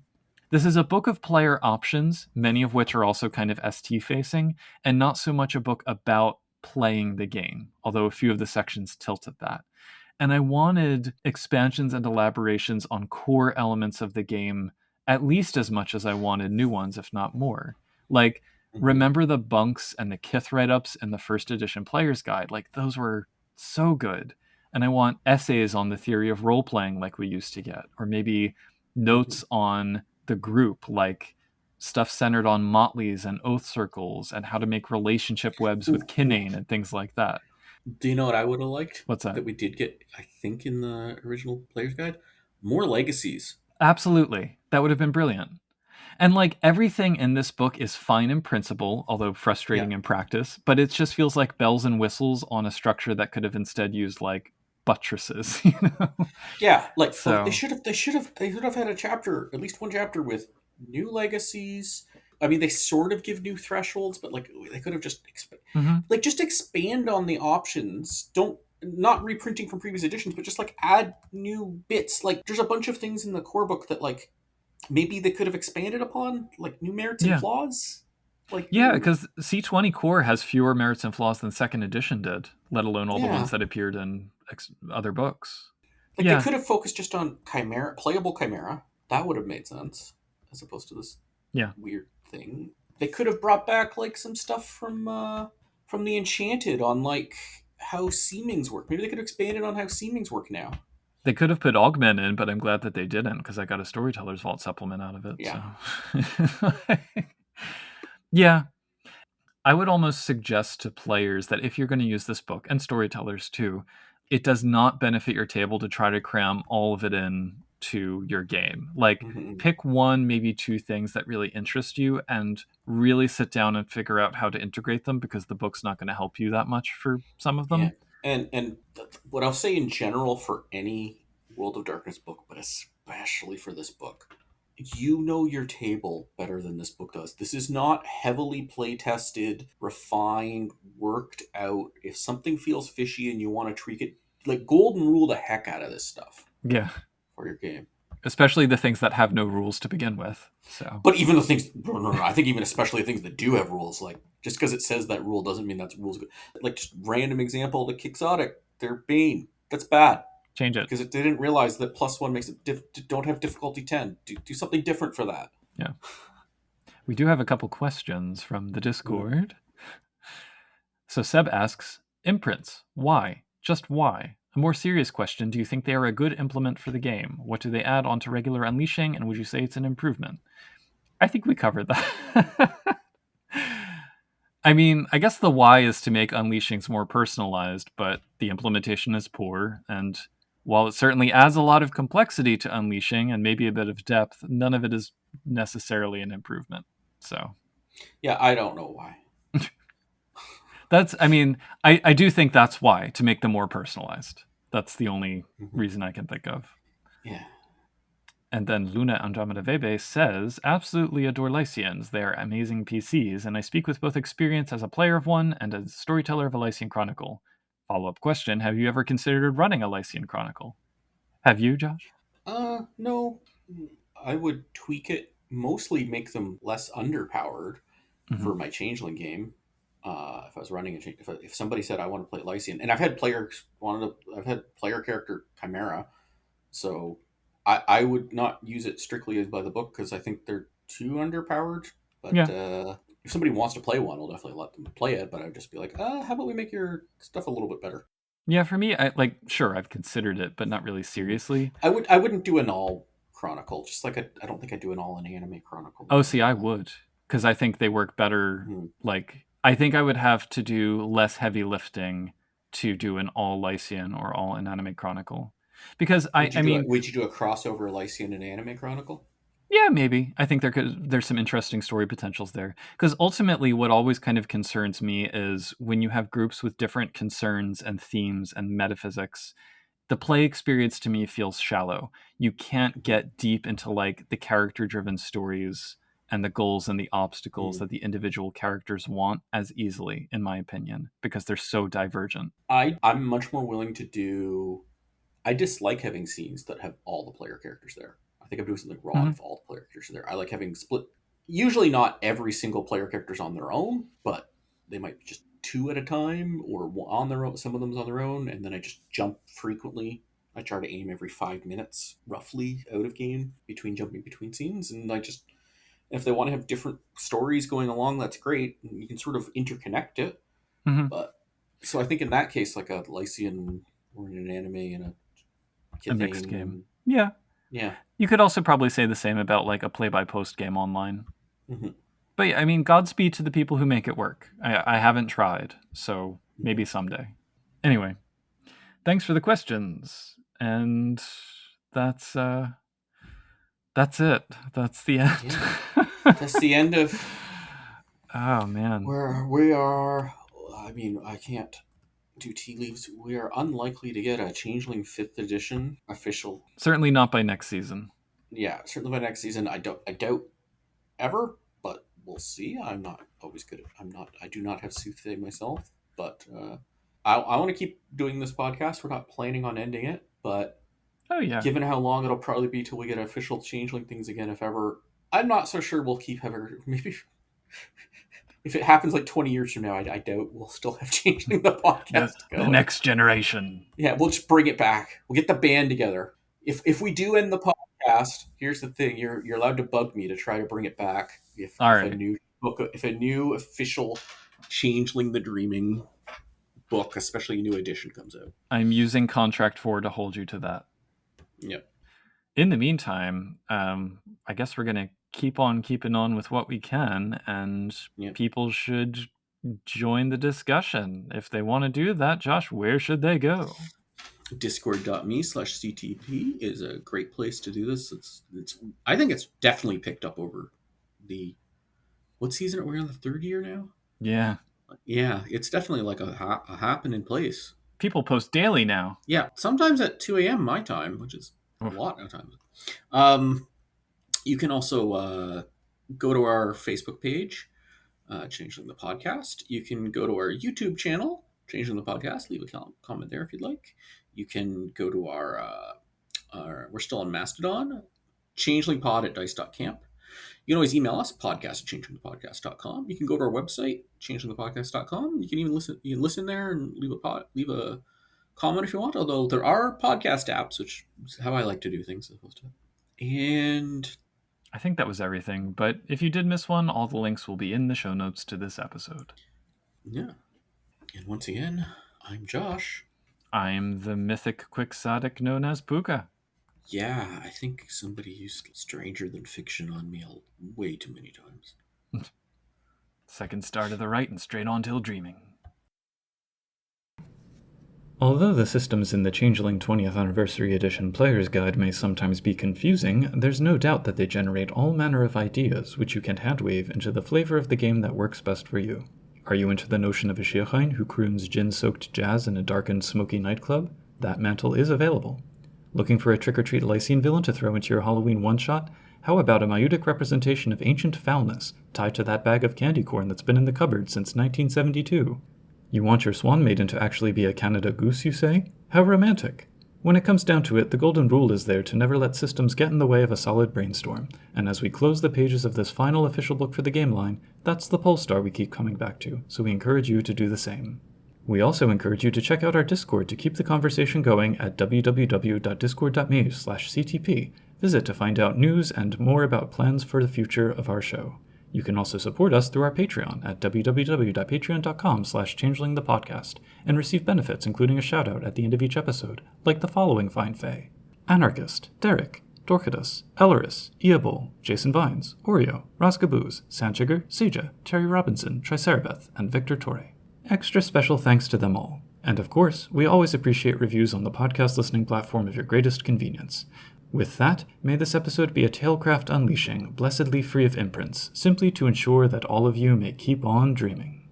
this is a book of player options, many of which are also kind of ST facing, and not so much a book about playing the game, although a few of the sections tilt at that. And I wanted expansions and elaborations on core elements of the game at least as much as I wanted new ones, if not more. Like, Mm-hmm. remember the bunks and the Kith write ups in the first edition player's guide? Like, those were so good. And I want essays on the theory of role playing like we used to get, or maybe Mm-hmm. notes on the group, like stuff centered on motleys and oath circles and how to make relationship webs with Ooh, ooh. kinane and things like that. Do you know what I would have liked What's that? that we did get? I think in the original player's guide, more legacies. Absolutely. That would have been brilliant. And like everything in this book is fine in principle, although Yeah, frustrating in practice, but it just feels like bells and whistles on a structure that could have instead used like buttresses, you know? yeah. Like, but So, they should have had a chapter, at least one chapter with new legacies. I mean, they sort of give new thresholds, but like they could have just mhm. like just expand on the options. Don't not reprinting from previous editions, but just like add new bits. Like, there's a bunch of things in the core book that like maybe they could have expanded upon, like new merits and Yeah. flaws. Like, Yeah, because C20 core has fewer merits and flaws than second edition did, let alone all the ones yeah, that appeared in other books. like they Yeah. could have focused just on chimera, playable chimera. That would have made sense, as opposed to this Yeah. weird thing. They could have brought back like some stuff from the Enchanted on like how seemings work. Maybe they could have expanded on how seemings work now. They could have put Augment in, but I'm glad that they didn't because I got a Storyteller's Vault supplement out of it. Yeah. So, yeah, I would almost suggest to players that if you're going to use this book, and storytellers too, it does not benefit your table to try to cram all of it in to your game. Like, Hmm. pick one, maybe two things that really interest you and really sit down and figure out how to integrate them because the book's not going to help you that much for some of Yeah, them. what I'll say in general for any World of Darkness book, but especially for this book, you know your table better than this book does. This is not heavily play tested, refined, worked out. If something feels fishy and you want to tweak it, like golden rule the heck out of this stuff Yeah, for your game. especially the things that have no rules to begin with. So, But even the things, no, I think even especially things that do have rules, like just because it says that rule doesn't mean that's rules good. Like just random example, the Quixotic, their Bane, that's bad change it. because they didn't realize that +1 makes it don't have difficulty 10. Do something different for that. Yeah. We do have a couple questions from the Mm. Discord. So Seb asks, imprints, why? Just why? A more serious question, do you think they are a good implement for the game? What do they add onto regular unleashing, and would you say it's an improvement? I think we covered that. I mean, I guess the why is to make unleashings more personalized, but the implementation is poor, and while it certainly adds a lot of complexity to unleashing and maybe a bit of depth, none of it is necessarily an improvement. So Yeah, I don't know why. I mean, I do think that's why, to make them more personalized. That's the only Hmm. reason I can think of. Yeah. And then Luna Andromeda Vebe says, absolutely adore Lycians. They are amazing PCs, and I speak with both experience as a player of one and as a storyteller of a Lycian Chronicle. Follow up question, have you ever considered running a Lycian Chronicle? Have you, Josh? No, I would tweak it mostly make them less underpowered Hmm. for my Changeling game. If I was running if somebody said I want to play Lycian, and I've had player character Chimera, so I would not use it strictly as by the book because I think they're too underpowered. But Yeah. if somebody wants to play one, I'll definitely let them play it. But I'd just be like, how about we make your stuff a little bit better? Yeah, for me, sure, I've considered it, but not really Mhm. seriously. I wouldn't do an all chronicle, just like I don't think I'd do an all an anime chronicle Oh, or see, I would, because I think they work better. hmm. I think I would have to do less heavy lifting to do an all Lycian or all Inanimate Chronicle. Because I mean, Would you do a crossover Lycian and anime chronicle? yeah, maybe. I think there's some interesting story potentials there. Because ultimately, what always kind of concerns me is when you have groups with different concerns and themes and metaphysics, the play experience to me feels shallow. You can't Hmm. get deep into like the character driven stories and the goals and the obstacles Hmm. that the individual characters want as easily, in my opinion, because they're so divergent. I'm much more willing to do. I dislike having scenes that have all the player characters there. I think I'm doing something wrong Hmm. if all the player characters are there. I like having split. Usually, not every single player character's on their own, but they might be just two at a time or on their own. Some of them's on their own, and then I just jump frequently. I try to aim every 5 minutes, roughly, out of game between jumping between scenes, and I just if they want to have different stories going along, that's great. You can sort of interconnect it, Hmm. but so I think in that case, like a Lycian or an anime and a A mixed Kithane game. and Yeah. yeah. You could also probably say the same about like a play by post game online. Hmm. But yeah, I mean, Godspeed to the people who make it work. I haven't tried, so Hmm. maybe someday. Anyway, thanks for the questions. And that's uh that's it. That's the end. Yeah, that's the end of Oh man. where we are. I mean, I can't do tea leaves. We are unlikely to get a Changeling Fifth Edition official. Certainly not by next season. Yeah, certainly by next season. I doubt ever, but we'll see. I'm not always good. I'm not. I do not have soothsay myself, but I want to keep doing this podcast. We're not planning on ending it, but Oh yeah. given how long it'll probably be till we get official changeling things again, if ever, I'm not so sure we'll keep ever. Maybe if it happens like 20 years from now, I doubt we'll still have changeling the The podcast the going. next generation. Yeah, we'll just bring it back. We'll get the band together. If we do end the podcast, here's the thing: you're allowed to bug me to try to bring it back. All If a right. new book, if a new official Changeling the Dreaming book, especially a new edition, comes out. I'm using contract 4 to hold you to that. Yep. In the meantime, I guess we're going to keep on keeping on with what we can, and Yep. people should join the discussion. If they want to do that, Josh, where should they go? Discord.me/CTP is a great place to do this. It's I think it's definitely picked up over the what season are we on, the third year now? Yeah. Yeah, it's definitely like a happening place. People post daily now. Yeah, sometimes at 2 a.m. my time, which is a Oof. lot of times. Um, you can also go to our Facebook page, Changeling the Podcast. You can go to our YouTube channel, Changeling the Podcast. Leave a comment there if you'd like. You can go to we're still on Mastodon, changelingpod@dice.camp. You can always email us, podcast@changingthepodcast.com. You can go to our website, changingthepodcast.com. You can even listen there and leave a comment if you want, although there are podcast apps, which is how I like to do things. And I think that was everything, but if you did miss one, all the links will be in the show notes to this episode. yeah. And once again, I'm Josh. I'm the mythic quixotic known as Puka. Yeah, I think somebody used Stranger Than Fiction on me way too many times. Second star to the right and straight on till dreaming. Although the systems in the Changeling 20th Anniversary Edition Player's Guide may sometimes be confusing, there's no doubt that they generate all manner of ideas which you can handwave into the flavor of the game that works best for you. Are you into the notion of a Síocháin who croons gin-soaked jazz in a darkened, smoky nightclub? That mantle is available. Looking for a trick-or-treat Lycian villain to throw into your Halloween one-shot? How about a Maiutic representation of ancient foulness tied to that bag of candy corn that's been in the cupboard since 1972? You want your swan maiden to actually be a Canada goose, you say? How romantic! When it comes down to it, the golden rule is there to never let systems get in the way of a solid brainstorm, and as we close the pages of this final official book for the game line, that's the pole star we keep coming back to, so we encourage you to do the same. We also encourage you to check out our Discord to keep the conversation going at www.discord.me/ctp. Visit to find out news and more about plans for the future of our show. You can also support us through our Patreon at www.patreon.com/changelingthepodcast and receive benefits including a shout-out at the end of each episode, like the following fine fae: Anarchist, Derek, Dorcadus, Elleris, Eobol, Jason Vines, Oreo, Roscaboose, Sanchiger, Seja, Terry Robinson, Tricerabeth, and Victor Torre. Extra special thanks to them all. And of course, we always appreciate reviews on the podcast listening platform of your greatest convenience. With that, may this episode be a Tailcraft unleashing, blessedly free of imprints, simply to ensure that all of you may keep on dreaming.